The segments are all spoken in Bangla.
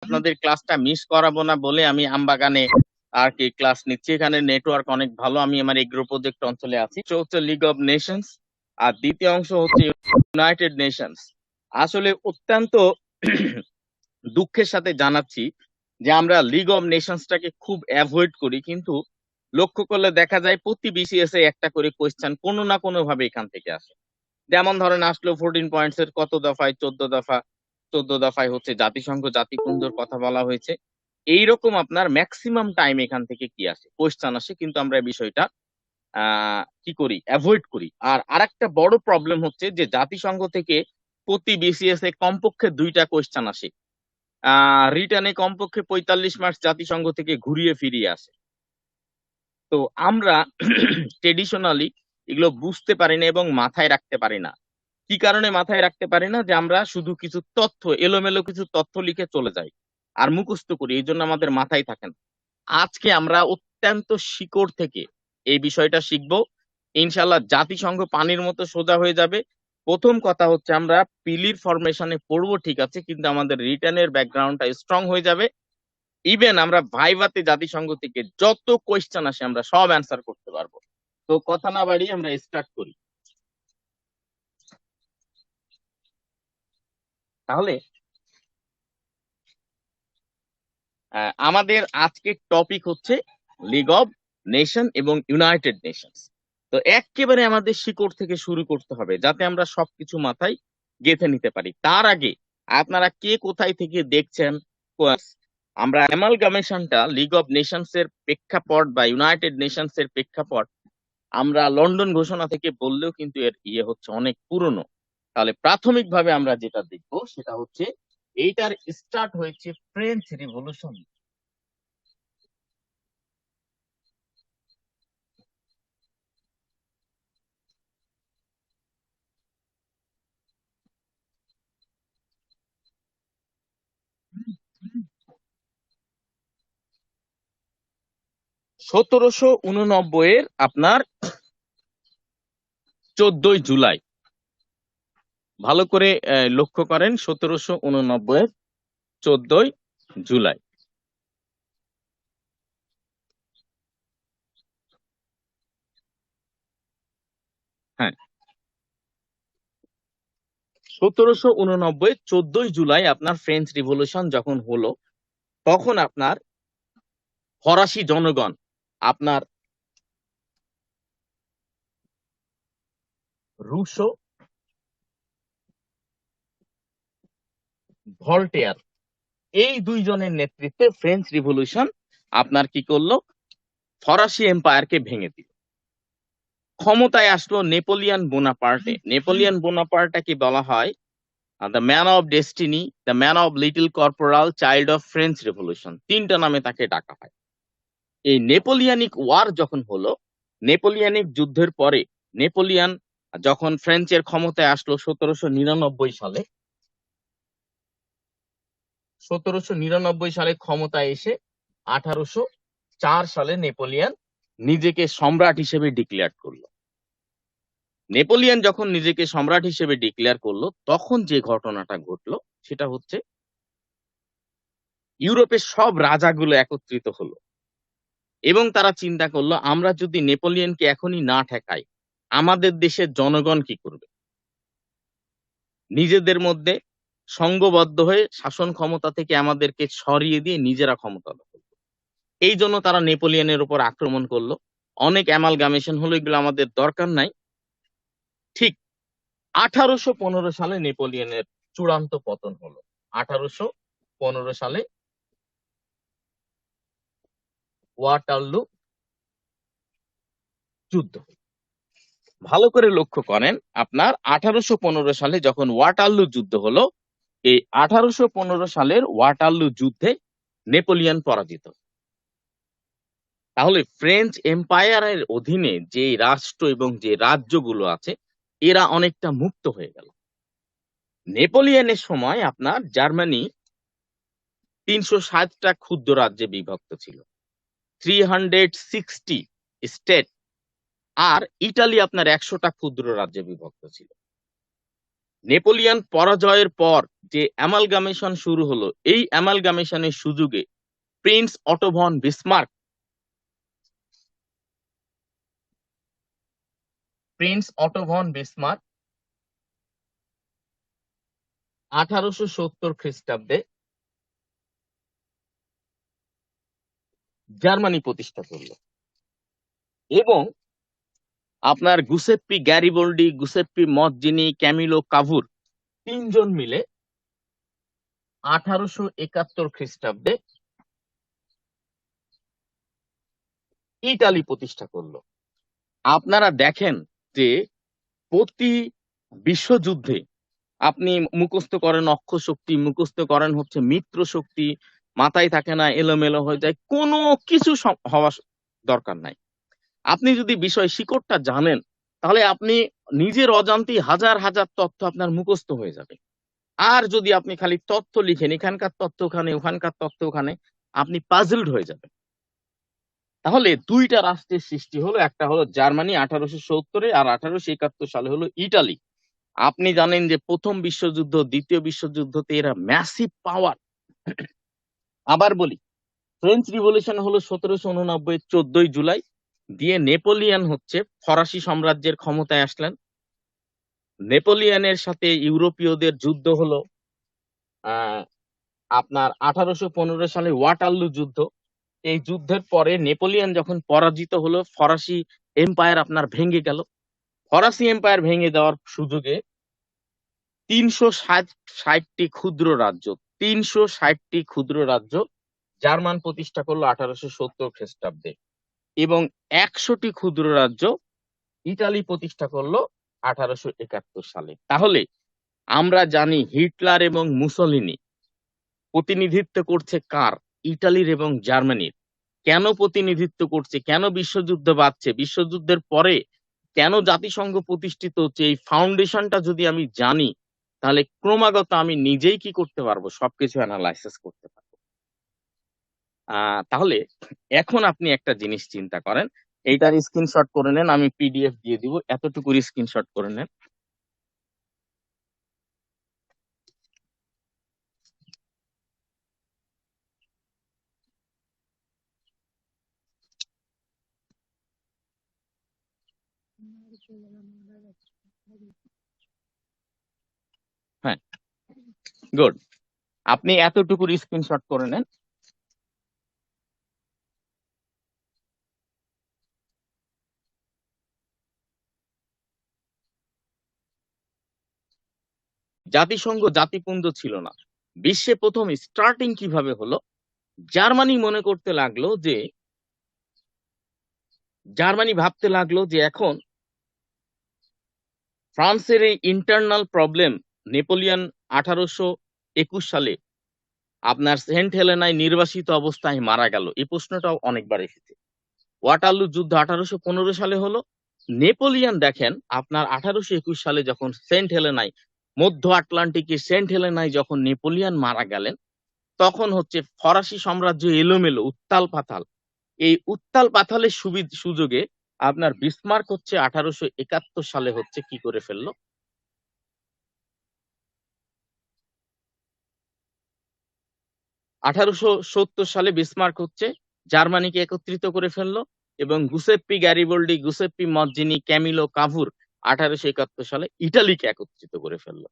আপনাদের ক্লাসটা মিস করাবো না বলে আমি আমবাগানে আর কি ক্লাস নিচ্ছি। এখানে নেটওয়ার্ক অনেক ভালো। আমি আমার এগ্রো প্রজেক্ট অঞ্চলে আছি। তো হচ্ছে লিগ অফ নেশনস, আর দ্বিতীয় অংশ হচ্ছে ইউনাইটেড নেশনস। আসলে অত্যন্ত দুঃখের সাথে জানাচ্ছি যে আমরা লিগ অফ নেশনসটাকে খুব অ্যাভয়েড করি, কিন্তু লক্ষ্য করলে দেখা যায় প্রতি বিসিএস এ একটা করে কোয়েশ্চেন কোনো না কোনো ভাবে এখান থেকে আসে। যেমন ধরেন আসলো 14 পয়েন্টস এর কত দফায়, 14 দফা, 14 দফায় হচ্ছে জাতিসংঘ জাতিপুঞ্জের কথা বলা হয়েছে। এইরকম আপনার ম্যাক্সিমাম টাইম এখান থেকে কি আসে, কোয়েশ্চেন আসে, কিন্তু আমরা এই বিষয়টা কি করি, অ্যাভয়েড করি। আর আরেকটা বড় প্রবলেম হচ্ছে যে জাতিসংঘ থেকে প্রতি বিসিএস এ কমপক্ষে 2টা কোয়েশ্চেন আসে। রিটার্নে কমপক্ষে 45 মার্কস জাতিসংঘ থেকে ঘুরিয়ে ফিরিয়ে আসে। তো আমরা ট্রেডিশনালি এগুলো বুঝতে পারি না এবং মাথায় রাখতে পারি না। কি কারণে মাথায় রাখতে পারি না? যে আমরা শুধু কিছু তথ্য, এলোমেলো কিছু তথ্য লিখে চলে যাই আর মুখস্থ করি, এই জন্য আমাদের মাথায় থাকে না। আজকে আমরা অত্যন্ত শিকড় থেকে এই বিষয়টা শিখবো। ইনশাল্লাহ জাতিসংঘ পানির মতো সোজা হয়ে যাবে। প্রথম কথা হচ্ছে আমরা পিলির ফরমেশনে পড়বো ঠিক আছে, কিন্তু আমাদের রিটার্নের ব্যাকগ্রাউন্ডটা স্ট্রং হয়ে যাবে। ইভেন আমরা ভাইভাতে জাতিসংঘ থেকে যত কোয়েশ্চেন আসে আমরা সব অ্যান্সার করতে পারবো। তো কথা না বাড়িয়ে আমরা স্টার্ট করি তাহলে। আমাদের আজকের টপিক হচ্ছে লিগ অব নেশন এবং ইউনাইটেড নেশনস। তো একেবারে আমাদের শিকড় থেকে শুরু করতে হবে যাতে আমরা সবকিছু মাথায় গেঁথে নিতে পারি। তার আগে আপনারা কে কোথায় থেকে দেখছেন, আমরা অ্যামালগামেশনটা লিগ অব নেশনস এর প্রেক্ষাপট বা ইউনাইটেড নেশনস এর প্রেক্ষাপট আমরা লন্ডন ঘোষণা থেকে বললেও কিন্তু এর ইয়ে হচ্ছে অনেক পুরনো। তাহলে প্রাথমিকভাবে আমরা যেটা দেখবো সেটা হচ্ছে এইটার স্টার্ট হয়েছে ফ্রেঞ্চ রিভলিউশন। 1789 এর আপনার 14ই জুলাই। ভালো করে লক্ষ্য করেন, 1789 এর 14ই জুলাই। হ্যাঁ, 1789 14ই জুলাই আপনার ফ্রেঞ্চ রিভলিউশন যখন হলো, তখন আপনার ফরাসি জনগণ আপনার রুশো, ভল্টেয়ার, এই দুইজনের নেতৃত্বে ফ্রেঞ্চ রিভলিউশন আপনার কি করলো, ফরাসি এম্পায়ারকে ভেঙে দিল। ক্ষমতায় আসলো নেপোলিয়ান বোনাপার্টে। নেপোলিয়ান বোনাপার্টকে বলা হয় the man of destiny, the man of little corporal, child of French revolution, 3টা নামে তাকে ডাকা হয়। এই নেপোলিয়ানিক ওয়ার যখন হলো, নেপোলিয়ানিক যুদ্ধের পরে নেপোলিয়ান যখন ফ্রেঞ্চের ক্ষমতায় আসলো 1799 সালে, 1799 সালে ক্ষমতায় এসে 1804 সালে নেপোলিয়ান নিজেকে সম্রাট হিসেবে ডিক্লেয়ার করলো। নেপোলিয়ান যখন নিজেকে সম্রাট হিসেবে ডিক্লেয়ার করলো, তখন যে ঘটনাটা ঘটলো সেটা হচ্ছে ইউরোপের সব রাজাগুলো একত্রিত হলো এবং তারা চিন্তা করলো আমরা যদি নেপোলিয়নকে এখনই না ঠেকাই, আমাদের দেশের জনগণ কি করবে। নিজেদের মধ্যে সংঘবদ্ধ হয়ে শাসন ক্ষমতা থেকে আমাদেরকে সরিয়ে দিয়ে নিজেরা ক্ষমতা দখল করবে। এই জন্য তারা নেপোলিয়নের উপর আক্রমণ করলো। অনেক অ্যামালগামেশন হলো, এগুলো আমাদের দরকার নাই। ঠিক 1815 সালে নেপোলিয়নের চূড়ান্ত পতন হলো। 1815 সালে ওয়াটারলু যুদ্ধ। ভালো করে লক্ষ্য করেন, আপনার 1815 সালে যখন ওয়াটারলু যুদ্ধ হলো, এই 1815 সালের ওয়াটারলু যুদ্ধে নেপোলিয়ন পরাজিত। তাহলে ফ্রেঞ্চ এম্পায়ারের অধীনে যে রাষ্ট্র এবং যে রাজ্যগুলো আছে এরা অনেকটা মুক্ত হয়ে গেল। নেপোলিয়নের সময় আপনার জার্মানি 360টা ক্ষুদ্র রাজ্যে বিভক্ত ছিল, 360 স্টেট। আর ইটালি আপনার 100টা ক্ষুদ্র রাজ্যে বিভক্ত ছিল। নেপোলিয়ন পরাজয়ের পর যে অ্যামালগামেশন শুরু হলো, এই অ্যামালগামেশনের সুযোগে prince Otto von Bismarck, prince Otto von Bismarck 1870 খ্রিস্টাব্দে জার্মানি প্রতিষ্ঠা করলো এবং আপনার গুসেপ্পি Garibaldi, Giuseppe Mazzini, Camillo Cavour তিনজন মিলে 1871 খ্রিস্টাব্দে ইতালি প্রতিষ্ঠা করলো। আপনারা দেখেন যে প্রতি বিশ্বযুদ্ধে আপনি মুখস্থ করেন অক্ষ শক্তি, মুখস্থ করেন হচ্ছে মিত্র শক্তি, মাথায় থাকে না, এলোমেলো হয়ে যায়, কোনো কিছু হওয়া দরকার নাই। আপনি যদি বিষয় শিকড়টা জানেন তাহলে আপনি নিজের অজান্তেই হাজার হাজার তথ্য আপনার মুখস্থ হয়ে যাবে। আর যদি আপনি খালি তথ্য লিখেন, এখানকার তথ্য ওখানে, ওখানকার তথ্য ওখানে, আপনি পাজলড হয়ে যাবেন। তাহলে দুইটা রাষ্ট্রের সৃষ্টি হলো, একটা হলো জার্মানি 1870-এ, আর 1871 সালে হলো ইটালি। আপনি জানেন যে প্রথম বিশ্বযুদ্ধ, দ্বিতীয় বিশ্বযুদ্ধতে এরা ম্যাসিভ পাওয়ার। আবার বলি, ফ্রেঞ্চ রিভলিউশন হলো 1789 14ই জুলাই, দিয়ে নেপোলিয়ন হচ্ছে ফরাসি সাম্রাজ্যের ক্ষমতায় আসলেন। নেপোলিয়নের সাথে ইউরোপীয়দের যুদ্ধ হলো আহ আপনার 1815 সালে ওয়াটারলু যুদ্ধ। এই যুদ্ধের পরে নেপোলিয়ন যখন পরাজিত হলো, ফরাসি এম্পায়ার আপনার ভেঙে গেল। ফরাসি এম্পায়ার ভেঙে দেওয়ার সুযোগে 360টি ক্ষুদ্র রাজ্য, 360টি ক্ষুদ্র রাজ্য জার্মান প্রতিষ্ঠা করলো 1870 খ্রিস্টাব্দে, এবং 100টি ক্ষুদ্র রাজ্য ইতালি প্রতিষ্ঠা করলো 1871 সালে। তাহলে আমরা জানি হিটলার এবং মুসলিনি প্রতিনিধিত্ব করছে কার? ইতালির এবং জার্মানির। কেন প্রতিনিধিত্ব করছে? কেন বিশ্বযুদ্ধ বাঁধছে? বিশ্বযুদ্ধের পরে কেন জাতিসংঘ প্রতিষ্ঠিত হচ্ছে? এই ফাউন্ডেশনটা যদি আমি জানি তাহলে ক্রমাগত আমি নিজেই কি করতে পারবো? সবকিছু অ্যানালাইসিস করতে পারবো। তাহলে এখন আপনি একটা জিনিস চিন্তা করেন, এইটার স্ক্রিনশট করে নেন, আমি পিডিএফ দিয়ে দিব, এতটুকুর স্ক্রিনশট করে নেন। হ্যাঁ, গুড। আপনি এতটুকুর স্ক্রিনশট করে নেন। জাতিসংঘ জাতিপুঞ্জ ছিল না। বিশ্বে প্রথম স্টার্টিং কিভাবে হলো? জার্মানি মনে করতে লাগলো যে, জার্মানি ভাবতে লাগলো যে এখন ফ্রান্সের এই ইন্টারনাল প্রবলেম, নেপোলিয়ন 1821 সালে আপনার সেন্ট হেলেনায় নির্বাসিত অবস্থায় মারা গেল। এই প্রশ্নটাও অনেকবার এসেছে। ওয়াটারলু যুদ্ধ 1815 সালে হলো। নেপোলিয়ন দেখেন আপনার 1821 সালে যখন সেন্ট হেলেনায়, মধ্য আটলান্টিকের সেন্ট হেলেনায় যখন নেপোলিয়ন মারা গেলেন, তখন হচ্ছে ফরাসি সাম্রাজ্য এলোমেলো, উত্তাল পাতাল। এই উত্তাল পাতালের সুযোগে আপনার বিসমার্ক হচ্ছে 1871 সালে হচ্ছে কি করে ফেললো? 1870 সালে বিসমার্ক হচ্ছে জার্মানিকে একত্রিত করে ফেললো, এবং গুসেপ্পি গ্যারিবোল্ডি, গুসেপ্পি মজ্জিনি, ক্যামিলো কাভুর 1871 সালে ইটালিকে একত্রিত করে ফেললো।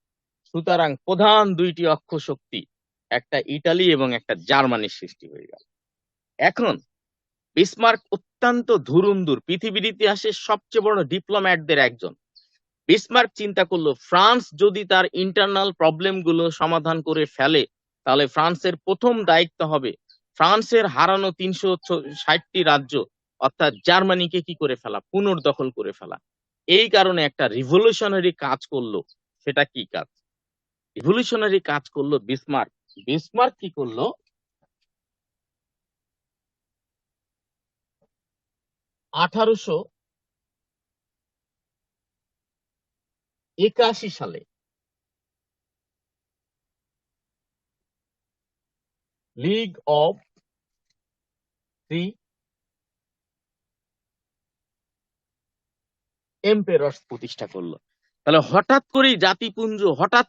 সুতরাং প্রধান দুইটি অক্ষ শক্তি, একটা ইটালি এবং একটা জার্মানির সৃষ্টি হয়ে গেল। এখন বিসমার্ক অত্যন্ত ধুরুন্ধুর, পৃথিবীর ইতিহাসে সবচেয়ে বড় ডিপ্লোম্যাটদের একজন। বিসমার্ক চিন্তা করলো, ফ্রান্স যদি তার ইন্টারনাল প্রবলেম গুলো সমাধান করে ফেলে তাহলে ফ্রান্সের প্রথম দায়িত্ব হবে ফ্রান্সের হারানো 360টি রাজ্য অর্থাৎ জার্মানিকে কি করে ফেলা? পুনর্দখল করে ফেলা। এই কারণে একটা রিভলিউশনারি কাজ করলো। সেটা কি কাজ? রিভলিউশনারি কাজ করলো বিসমার্ক। বিসমার্ক কি করলো? 1881 সালে লিগ অফ দি এম্পেরার্স প্রতিষ্ঠা করলো। তাহলে হঠাৎ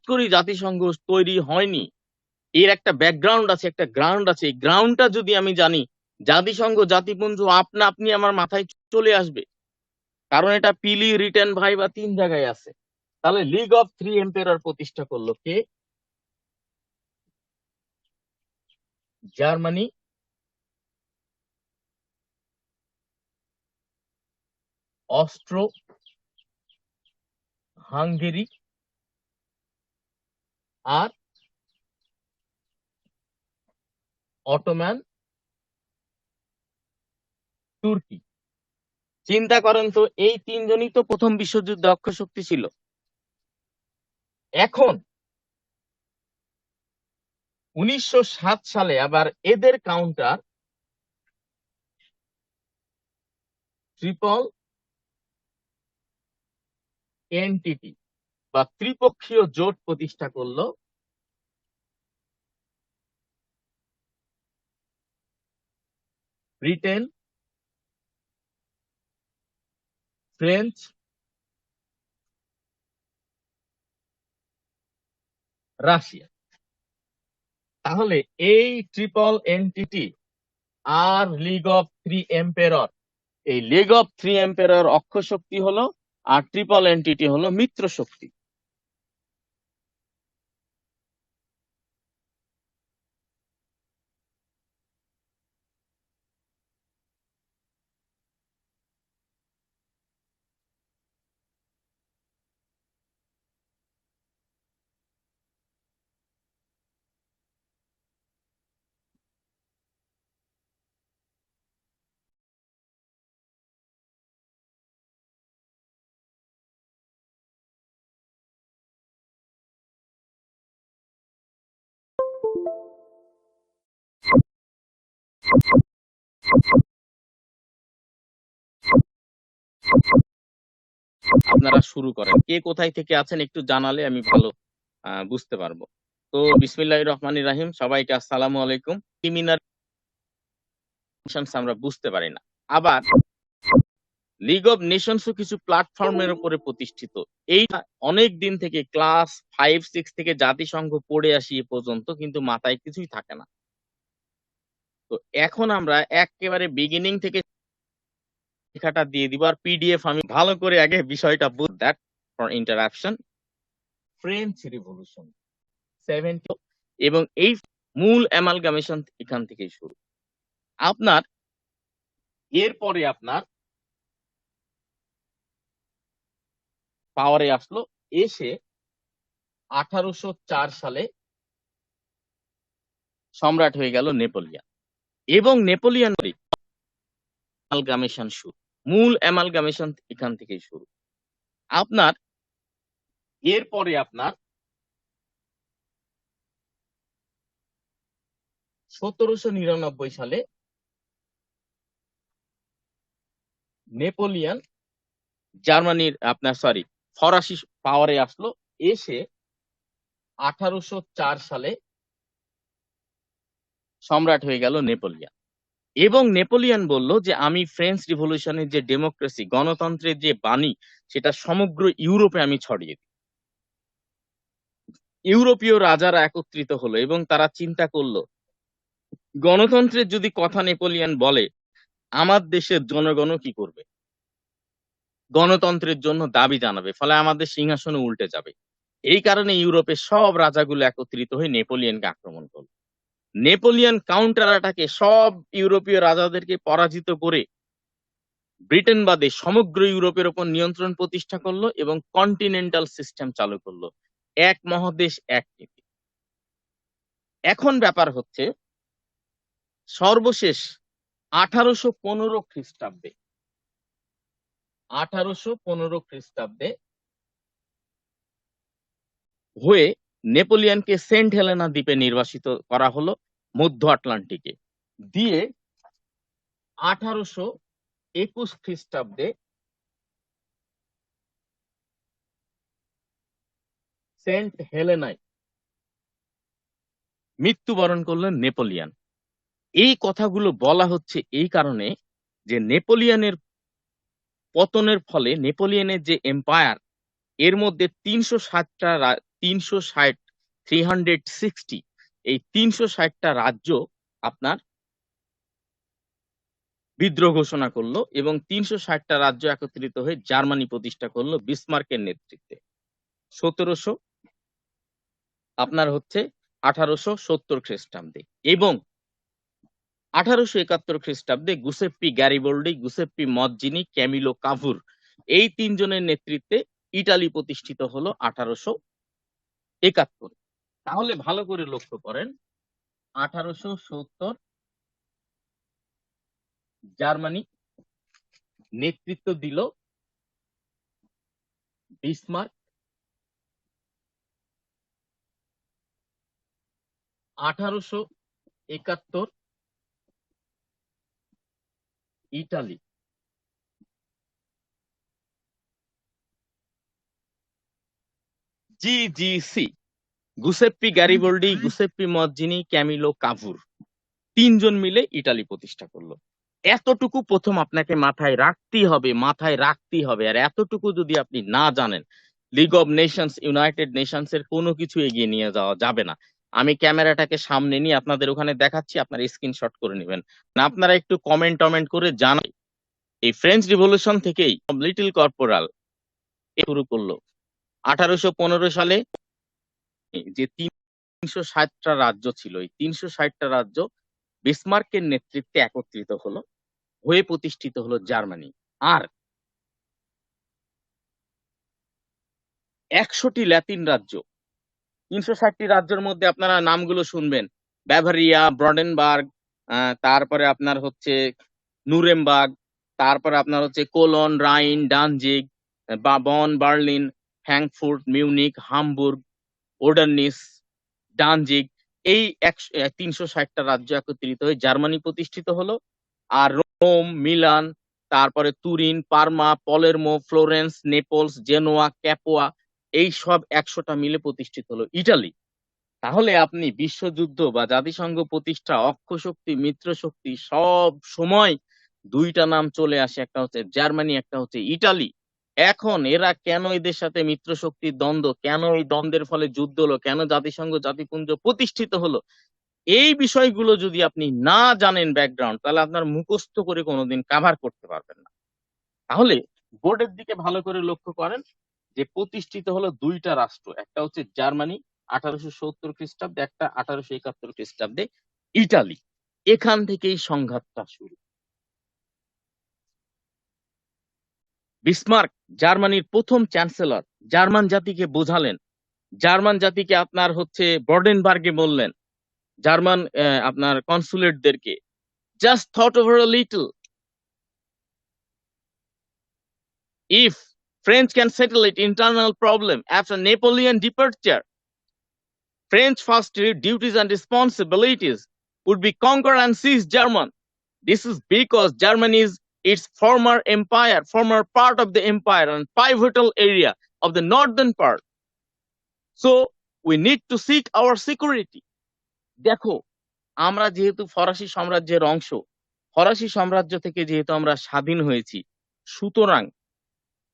করেই জাতিসংঘ তৈরি হয়নি। এর একটা ব্যাকগ্রাউন্ড আছে, একটা গ্রাউন্ড আছে। এই গ্রাউন্ডটা যদি আমি জানি, জাতিসংঘ জাতিপুঞ্জ আপনা আপনি আমার মাথায় চলে আসবে, কারণ এটা পিলি, রিটেন, ভাইভা 3 জায়গায় আছে। তাহলে লিগ অফ থ্রি এম্পায়ার প্রতিষ্ঠা করলো কে? জার্মানি, অস্ট্রো হাঙ্গেরি আর অটোম্যান তুর্কি। চিন্তা করেন তো, এই তিনজনই তো প্রথম বিশ্বযুদ্ধে অক্ষ শক্তি ছিল। এখন 1907 সালে আবার এদের কাউন্টার ট্রিপল এনটিটি বা ত্রিপক্ষীয় জোট প্রতিষ্ঠা করলো ব্রিটেন, ফ্রেঞ্চ, রাশিয়া। তাহলে এই ট্রিপল এনটিটি আর লিগ অফ থ্রি এম্পায়ার, এই লিগ অফ থ্রি এম্পায়ার অক্ষ শক্তি হলো, আর ট্রিপল এনটিটি হলো মিত্র শক্তি। আপনারা শুরু করেন, কে কোথায় থেকে আছেন একটু জানালে আমি ভালো বুঝতে পারবো। তো বিসমিল্লাহির রহমানির রহিম, সবাইকে আসসালামু আলাইকুম। ক্রিমিনাল আমরা বুঝতে পারি না। আবার লিগ অফ নেশনসও কিছু প্ল্যাটফর্মের উপরে প্রতিষ্ঠিত। এই অনেক দিন থেকে ক্লাস 5-6 থেকে জাতিসংঘ পড়ে আসি এ পর্যন্ত, কিন্তু মাথায় কিছুই থাকে না। তো এখন আমরা একেবারে বিগিনিং থেকে লেখাটা দিয়ে দিব, আর পিডিএফ আমি ভালো করে আগে বিষয়টা বুঝ that for interruption. French revolution 70, এবং এই মূল অ্যামালগামেশন এখান থেকেই শুরু। আপনার এরপরে আপনার পাওয়ারে আসলো, এসে 1804 সালে সম্রাট হয়ে গেল নেপোলিয়ন, এবং নেপোলিয়ন অ্যামালগামেশন শুরু। মূল অ্যামালগামেশন এখান থেকেই শুরু। আপনার এরপরে আপনার 1799 সালে নেপোলিয়ন জার্মানির ফরাসি পাওয়ারে আসলো, এসে 1804 সালে সম্রাট হয়ে গেল নেপোলিয়ন। এবং নেপোলিয়ন বলল যে আমি ফ্রেঞ্চ রিভলিউশনের যে ডেমোক্রেসি, গণতন্ত্রের যে বাণী, সেটা সমগ্র ইউরোপে আমি ছড়িয়ে দিই। ইউরোপীয় রাজারা একত্রিত হলো এবং তারা চিন্তা করলো, গণতন্ত্রের যদি কথা নেপোলিয়ন বলে, আমার দেশের জনগণও কি করবে? গণতন্ত্রের জন্য দাবি জানাবে, ফলে আমাদের সিংহাসনে উল্টে যাবে। এই কারণে ইউরোপের সব রাজাগুলো একত্রিত হয়ে নেপোলিয়নকে আক্রমণ করলো। নেপোলিয়ন কাউন্টার অ্যাটাকে সব ইউরোপীয় রাজাদেরকে পরাজিত করে ব্রিটেন বাদে সমগ্র ইউরোপের উপর নিয়ন্ত্রণ প্রতিষ্ঠা করলো এবং কন্টিনেন্টাল সিস্টেম চালু করলো, এক মহাদেশ এক নীতি। এখন ব্যাপার হচ্ছে, সর্বশেষ 1815 খ্রিস্টাব্দে 1815 খ্রিস্টাব্দে হয়ে নেপোলিয়নকে সেন্ট হেলেনা দ্বীপে নির্বাসিত করা হলো মধ্য আটলান্টিকে। দিয়ে 1821 খ্রিস্টাব্দে সেন্ট হেলেনায় মৃত্যুবরণ করলেন নেপোলিয়ন। এই কথাগুলো বলা হচ্ছে এই কারণে যে নেপোলিয়নের পতনের ফলে নেপোলিয়নের যে এম্পায়ার, এর মধ্যে 360 এই 360টা রাজ্য আপনার বিদ্রোহ ঘোষণা করলো এবং 360টা রাজ্য একত্রিত হয়ে জার্মানি প্রতিষ্ঠা করলো বিসমার্কের নেতৃত্বে 1700 আপনার হচ্ছে 1870 খ্রিস্টাব্দে এবং 1871 খ্রিস্টাব্দে গুসেপ্পি গ্যারিবোল্ডি, গুসেপ্পি মজ্জিনি, ক্যামিলো কাভুর এই তিনজনের নেতৃত্বে ইটালি প্রতিষ্ঠিত হলো 1871। তাহলে ভালো করে লক্ষ্য করেন 1870 জার্মানি নেতৃত্ব দিল বিসমার্ক, 1871 ইটালি। জিজিসি Giuseppe Garibaldi, Giuseppe Mazzini, Camillo Cavour তিনজন মিলে ইটালি প্রতিষ্ঠা করলো। এতটুকু প্রথম আপনাকে মাথায় রাখতেই হবে। আর এতটুকু যদি আপনি না জানেন league of Nations, United Nations এর কোনো কিছু এগিয়ে নিয়ে যাওয়া যাবে না। আমি ক্যামেরাটাকে সামনে নিয়ে আপনাদের ওখানে দেখাচ্ছি, আপনারা স্ক্রিনশট করে নেবেন। না আপনারা একটু কমেন্ট করে জানাই এই ফ্রেঞ্চ রিভলিউশন থেকেই লিটল কর্পোরাল শুরু করলো 1815 সালে। যে 360টা রাজ্য ছিল, এই 360টা রাজ্য বিসমার্কের নেতৃত্বে একত্রিত হলো, হয়ে প্রতিষ্ঠিত হলো জার্মানি। আর 100টি ল্যাতিন রাজ্য, 360টি রাজ্যের মধ্যে আপনারা নামগুলো শুনবেন, ব্যাভারিয়া, ব্রডেনবার্গ, তারপরে আপনার হচ্ছে নুরেমবার্গ, তারপরে আপনার হচ্ছে Cologne, Rhine, Danzig, Bonn, Berlin, Frankfurt, Munich, Hamburg, ওডার্নিস, ডানজিগ এই 360টা রাজ্য একত্রিত হয়ে জার্মানি প্রতিষ্ঠিত হলো। আর রোম, মিলান, তারপরে Turin, Parma, Palermo, Florence, Naples, Genoa, Capua এই সব 100টা মিলে প্রতিষ্ঠিত হলো ইটালি। তাহলে আপনি বিশ্বযুদ্ধ বা জাতিসংঘ প্রতিষ্ঠা, অক্ষশক্তি, মিত্রশক্তি সব সময় দুইটা নাম চলে আসে, একটা হচ্ছে জার্মানি, একটা হচ্ছে ইটালি। এখন এরা কেন এদের সাথে মিত্রশক্তির দ্বন্দ্ব, কেন এই দ্বন্দ্বের ফলে যুদ্ধ হলো, কেন জাতিসংঘ জাতিপুঞ্জ প্রতিষ্ঠিত হলো, এই বিষয়গুলো যদি আপনি না জানেন ব্যাকগ্রাউন্ড, তাহলে আপনার মুখস্থ করে কোনোদিন কাভার করতে পারবেন না। তাহলে বোর্ডের দিকে ভালো করে লক্ষ্য করেন যে প্রতিষ্ঠিত হলো দুইটা রাষ্ট্র, একটা হচ্ছে জার্মানি 1870 খ্রিস্টাব্দে, একটা 1871 খ্রিস্টাব্দে ইটালি। এখান থেকেই সংঘাতটা শুরু। বিসমার্ক জার্মানির প্রথম চ্যান্সেলর, জার্মান জাতিকে বোঝালেন, জার্মান জাতিকে আপনার হচ্ছে ব্রডেনবার্গে বললেন, জার্মান আপনার কনসুলেটদেরকে, just thought over a little, if French can settle its internal problem after Napoleon departure, French first duties and responsibilities would be conquer and seize German. This is because Germany is its former empire, former part of the empire and pivotal area of the northern part. So we need to seek our security. দেখো, আমরা যেহেতু ফরাসি সাম্রাজ্যের অংশ, ফরাসি সাম্রাজ্য থেকে যেহেতু আমরা স্বাধীন হয়েছি, সুতরাং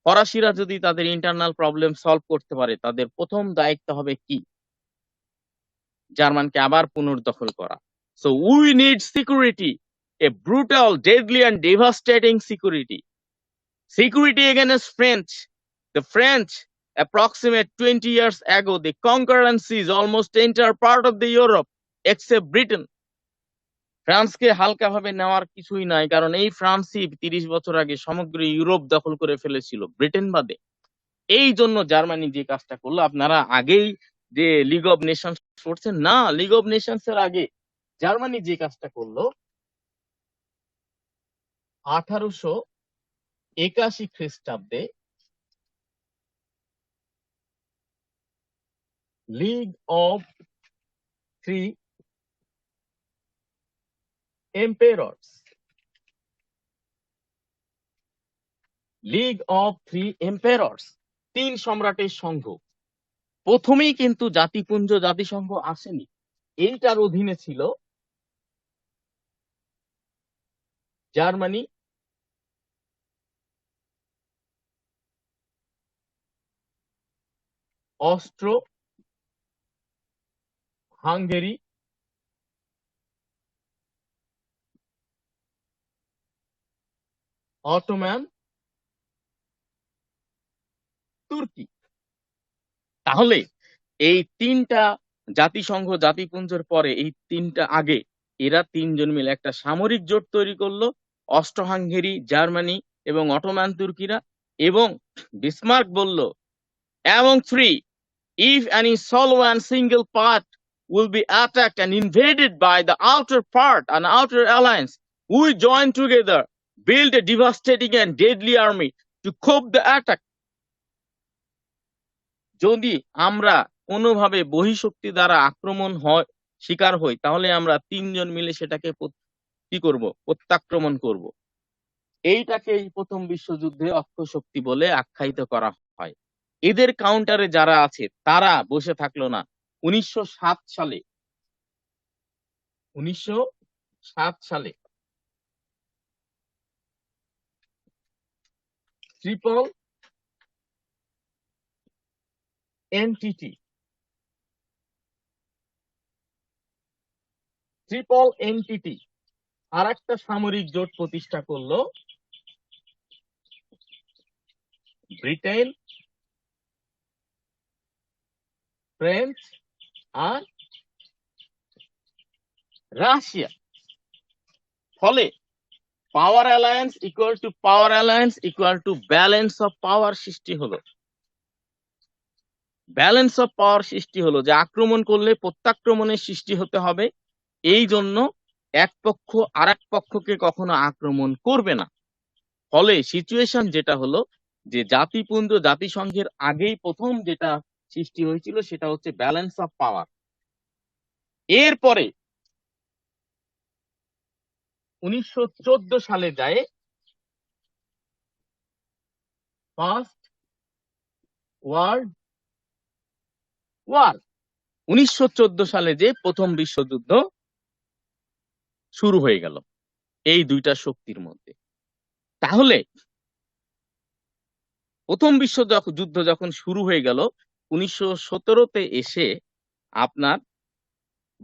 ফরাসিরা যদি তাদের ইন্টারনাল প্রবলেম সলভ করতে পারে, তাদের প্রথম দায়িত্ব হবে কি? জার্মানকে আবার পুনর্দখল করা। So we need security, a brutal, deadly and devastating security. Security against French. The French, approximate 20 years ago, they conquered and seized almost the entire part of the Europe except Britain. ফ্রান্সকে হালকাভাবে নেওয়ার কিছুই নাই, কারণ এই ফ্রান্সই 30 বছর আগে সমগ্র ইউরোপ দখল করে ফেলেছিল ব্রিটেন বাদে। এই জন্য জার্মানি যে কাজটা করলো, আপনারা আগেই যে লিগ অব নেশনস পড়ছেন না, লিগ অব নেশনস এর আগে জার্মানি যে কাজটা করলো 1881 খ্রিস্টাব্দে league of three empires, league of three empires, তিন সম্রাটের সংঘ। প্রথমেই কিন্তু জাতিপুঞ্জ জাতিসংঘ আসেনি, এইটার অধীনে ছিল জার্মানি, অস্ট্রো হাঙ্গেরি, অটোম্যান তুর্কি। তাহলে এই তিনটা জাতিসংঘ জাতিপুঞ্জের পরে এই তিনটা আগে এরা তিনজন মিলে একটা সামরিক জোট তৈরি করলো, অস্ট্রো হাঙ্গেরি, জার্মানি এবং অটোম্যান তুর্কিরা। এবং বিসমার্ক বলল, among three, if any solo and single part will be attacked and invaded by the outer part and outer alliance, we join together, build a devastating and deadly army to cope the attack. যদি আমরা কোনোভাবে বহিঃশক্তি দ্বারা আক্রমণ শিকার হই, তাহলে আমরা তিনজন মিলে সেটাকে কি করব? প্রত্যাক্রমণ করব। এইটাকেই প্রথম বিশ্বযুদ্ধে অক্ষশক্তি বলে আখ্যায়িত করা হয়। এদের কাউন্টারে যারা আছে তারা বসে থাকলো না। 1907 সালে ট্রিপল এনটিটি আর একটা সামরিক জোট প্রতিষ্ঠা করলো, ব্রিটেন, ফ্রান্স আর রাশিয়া। ফলে power alliance equal to balance of power সৃষ্টি হলো। ব্যালেন্স অফ পাওয়ার সৃষ্টি হলো যে আক্রমণ করলে প্রত্যাক্রমণের সৃষ্টি হতে হবে। এই জন্য এক পক্ষ আর এক পক্ষকে কখনো আক্রমণ করবে না। ফলে সিচুয়েশন যেটা হলো যে জাতিপুঞ্জ জাতিসংঘের আগেই প্রথম যেটা সৃষ্টি হয়েছিল সেটা হচ্ছে ব্যালেন্স অফ পাওয়ার। এরপরে 1914 সালে যায় ফার্স্ট ওয়ার্ল্ড ওয়ার। 1914 সালে যে প্রথম বিশ্বযুদ্ধ শুরু হয়ে গেল এই দুইটা শক্তির মধ্যে। তাহলে প্রথম বিশ্বযুদ্ধ যখন শুরু হয়ে গেল 1917-তে এসে আপনার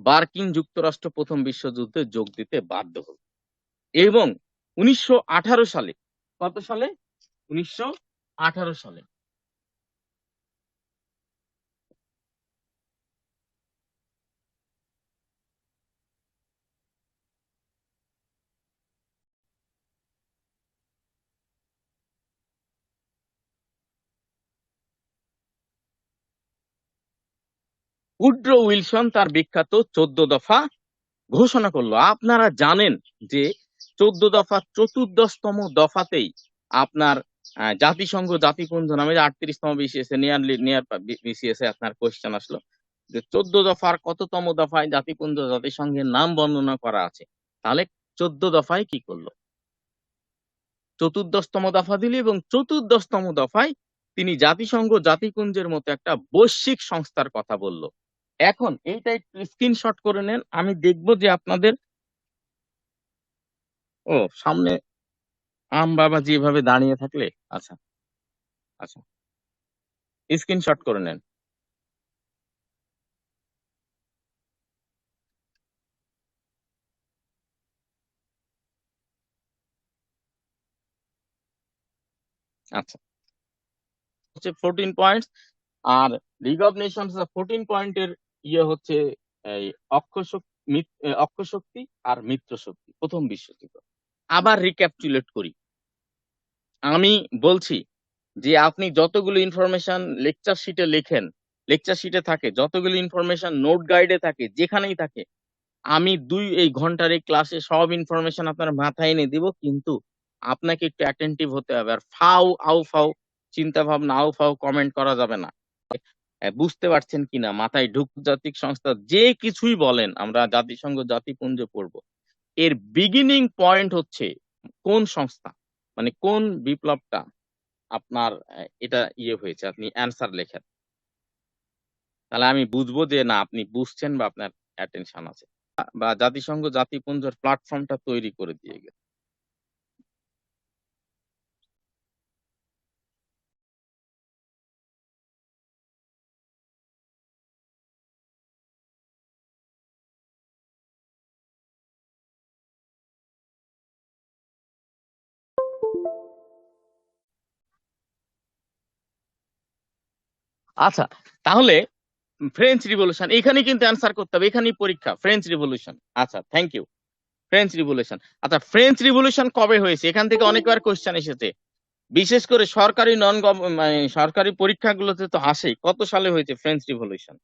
মার্কিন যুক্তরাষ্ট্র প্রথম বিশ্বযুদ্ধে যোগ দিতে বাধ্য হল। এবং 1918 সালে, কত সালে? 1918 সালে উড্রো উইলসন তার বিখ্যাত 14 দফা ঘোষণা করলো। আপনারা জানেন যে 14 দফা 14তম দফাতেই আপনার জাতিসংঘ জাতিপুঞ্জ নামে 38তম বিসিএস নিয়ার বিসিএস আপনার কোশ্চেন আসলো যে 14 দফার কততম দফায় জাতিপুঞ্জ জাতিসংঘের নাম বর্ণনা করা আছে। তাহলে 14 দফায় কি করলো? 14তম দফা দিল এবং 14তম দফায় তিনি জাতিসংঘ জাতিপুঞ্জের মতো একটা বৈশ্বিক সংস্থার কথা বলল। এখন এইটা একটু স্ক্রিনশট করে নেন, আমি দেখব যে আপনাদের সামনে আম বাবা যেভাবে দাঁড়িয়ে থাকলে আচ্ছা আচ্ছা স্ক্রিনশট করে নেন। আচ্ছা হচ্ছে 14 পয়েন্টস আর লিগ অফ নেশনস 14 পয়েন্টের ইয়ে হচ্ছে এই অক্ষশক্তি আর মিত্র শক্তি প্রথম বিশ্বযুদ্ধ। আবার রিক্যাপচুলেট করি, আমি বলছি যে আপনি যতগুলো ইনফরমেশন লেকচার শিটে লেখেন, লেকচার শিটে থাকে, যতগুলো ইনফরমেশন নোট গাইডে থাকে, যেখানেই থাকে, আমি এই ঘন্টার এই ক্লাসে সব ইনফরমেশন আপনার মাথায় এনে দিব, কিন্তু আপনাকে একটু অ্যাটেন্টিভ হতে হবে। আর আউ ফাউ চিন্তা ভাবনা আউ ফাউ কমেন্ট করা যাবে না। বুঝতে পারছেন কিনা মাথায় জাতিক সংস্থা যে কিছুই বলেন, আমরা জাতিসংঘ জাতিপুঞ্জ পড়ব, এর বিগিনিং পয়েন্ট হচ্ছে কোন সংস্থা, মানে কোন বিপ্লবটা আপনার এটা হয়েছে, আপনি অ্যান্সার লেখেন, তাহলে আমি বুঝবো যে না আপনি বুঝছেন বা আপনার অ্যাটেনশন আছে, বা জাতিসংঘ জাতিপুঞ্জের প্ল্যাটফর্মটা তৈরি করে দিয়ে গেছে। আচ্ছা, তাহলে ফ্রেঞ্চ রিভলিউশন এখানে কিন্তু অ্যান্সার করতে হবে, এখানেই পরীক্ষা। ফ্রেঞ্চ রিভলিউশন, আচ্ছা থ্যাংক ইউ। ফ্রেঞ্চ রিভলিউশন, আচ্ছা ফ্রেঞ্চ রিভলিউশন কবে হয়েছে? এখান থেকে অনেকবার কোশ্চেন এসেছে, বিশেষ করে সরকারি সরকারি পরীক্ষাগুলোতে তো আসেই। কত সালে হয়েছে ফ্রেঞ্চ রিভলিউশন?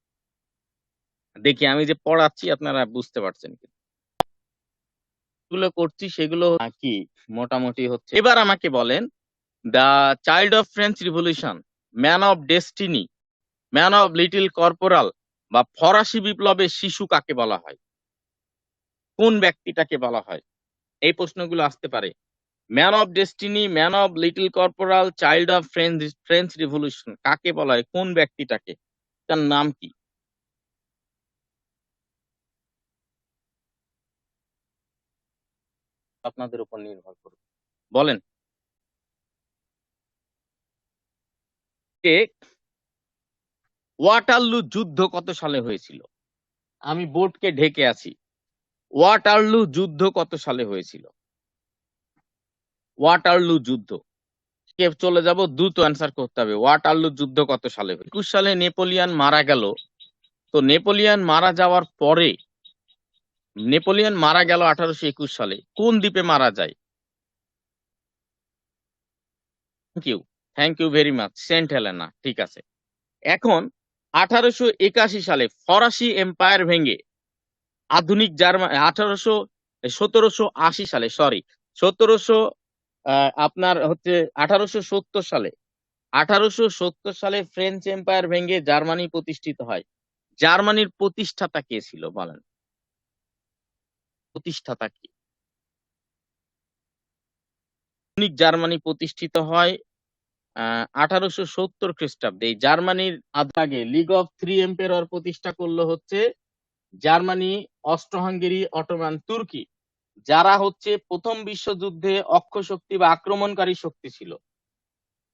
দেখি আমি যে পড়াচ্ছি আপনারা বুঝতে পারছেন কি গুলো করছি সেগুলো কি মোটামুটি হচ্ছে। এবার আমাকে বলেন, the child of French revolution, man of destiny, man of little corporal বা ফরাসি বিপ্লবের শিশু কাকে বলা হয়? কোন ব্যক্তিটাকে বলা হয়? এই প্রশ্নগুলো আসতে পারে। Man of destiny, man of little corporal, child of French revolution কাকে বলা হয়? কোন ব্যক্তিটাকে? তার নাম কি? আপনাদের উপর নির্ভর করবে, বলেন। যে ওয়াটারলু যুদ্ধ কত সালে হয়েছিল? আমি বোর্ডকে ঢেকে আছি। ওয়াটারলু যুদ্ধ কত সালে হয়েছিল? ওয়াটারলু যুদ্ধ, কে চলে যাব, দ্রুত অ্যান্সার করতে হবে। ওয়াটারলু যুদ্ধ কত সালে হয়েছিল? 21 সালে নেপোলিয়ন মারা গেল। তো নেপোলিয়ন মারা যাওয়ার পরে, নেপোলিয়ন মারা গেল 1821 সালে, কোন দ্বীপে মারা যায়? Thank you, thank you very much, Saint Helena, ঠিক আছে। এখন 1881 সালে ফরাসি এম্পায়ার ভেঙে আধুনিক জার্মান, 1780 সালে, সরি 1700, আপনার হচ্ছে 1870 সালে, 1870 সালে ফ্রেঞ্চ এম্পায়ার ভেঙে জার্মানি প্রতিষ্ঠিত হয়। জার্মানির প্রতিষ্ঠাতা কে ছিল বলেন? প্রতিষ্ঠাতা কি? আধুনিক জার্মানি প্রতিষ্ঠিত হয় 1870 খ্রিস্টাব্দে। এই জার্মানির আগে লিগ অফ থ্রি এম্পায়ার প্রতিষ্ঠা করলো হচ্ছে জার্মানি, অস্ট্রো হাঙ্গেরি, অটোমান তুর্কি, যারা হচ্ছে প্রথম বিশ্বযুদ্ধে অক্ষ শক্তি বা আক্রমণকারী শক্তি ছিল।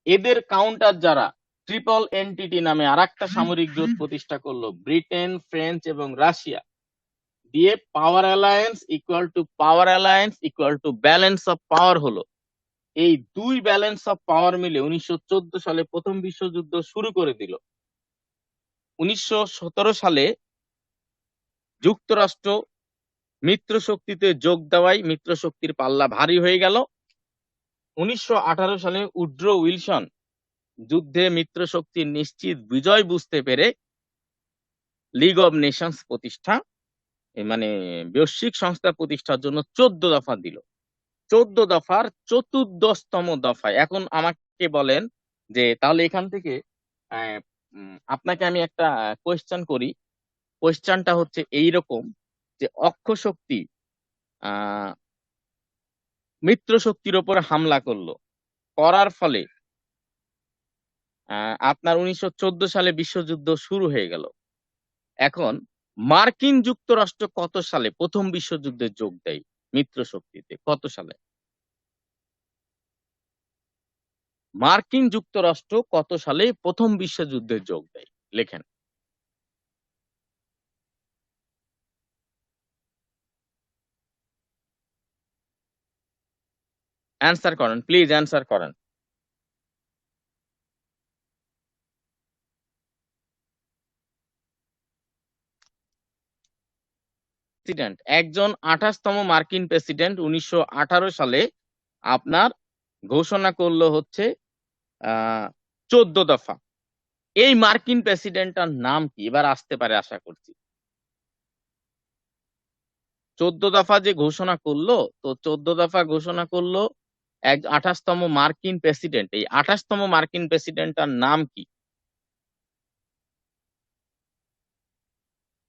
এদের কাউন্টার যারা ট্রিপল এনটিটি নামে আরেকটা সামরিক জোট প্রতিষ্ঠা করলো, ব্রিটেন, ফ্রেঞ্চ এবং রাশিয়া, দিয়ে power alliance equal to balance of power হলো। এই দুই ব্যালেন্স অফ পাওয়ার মিলে 1914 সালে প্রথম বিশ্বযুদ্ধ শুরু করে দিল। 1917 সালে যুক্তরাষ্ট্র মিত্র শক্তিতে যোগ দেওয়ায় মিত্র শক্তির পাল্লা ভারী হয়ে গেল। 1918 সালে উড্রো উইলসন যুদ্ধে মিত্র শক্তির নিশ্চিত বিজয় বুঝতে পেরে লিগ অব নেশনস প্রতিষ্ঠা, মানে বৈশ্বিক সংস্থা প্রতিষ্ঠার জন্য 14 দফা দিল। 14 দফার 14তম দফায় এখন আমাকে বলেন যে তাহলে এখান থেকে আপনাকে আমি একটা কোয়েশ্চেন করি। কোয়েশ্চেনটা হচ্ছে এইরকম যে অক্ষ শক্তি আহ মিত্র শক্তির ওপর হামলা করলো, করার ফলে আপনার 1914 সালে বিশ্বযুদ্ধ শুরু হয়ে গেল। এখন মার্কিন যুক্তরাষ্ট্র কত সালে প্রথম বিশ্বযুদ্ধে যোগ দেয় মিত্র শক্তিতে? কত সালে মার্কিন যুক্তরাষ্ট্র কত সালে প্রথম বিশ্বযুদ্ধে যোগ দেয়? লেখেন। অ্যান্সার করেন প্লিজ, অ্যান্সার করেন। প্রেসিডেন্ট, একজন 28তম মার্কিন প্রেসিডেন্ট 1918 সালে আপনার ঘোষণা করলো হচ্ছে 14 দফা। এই মার্কিন প্রেসিডেন্টটার নাম কি? এবার আসতে পারে আশা করছি। 14 দফা যে ঘোষণা করলো, তো 14 দফা ঘোষণা করলো 28তম মার্কিন প্রেসিডেন্ট। এই 28তম মার্কিন প্রেসিডেন্টটার নাম কি?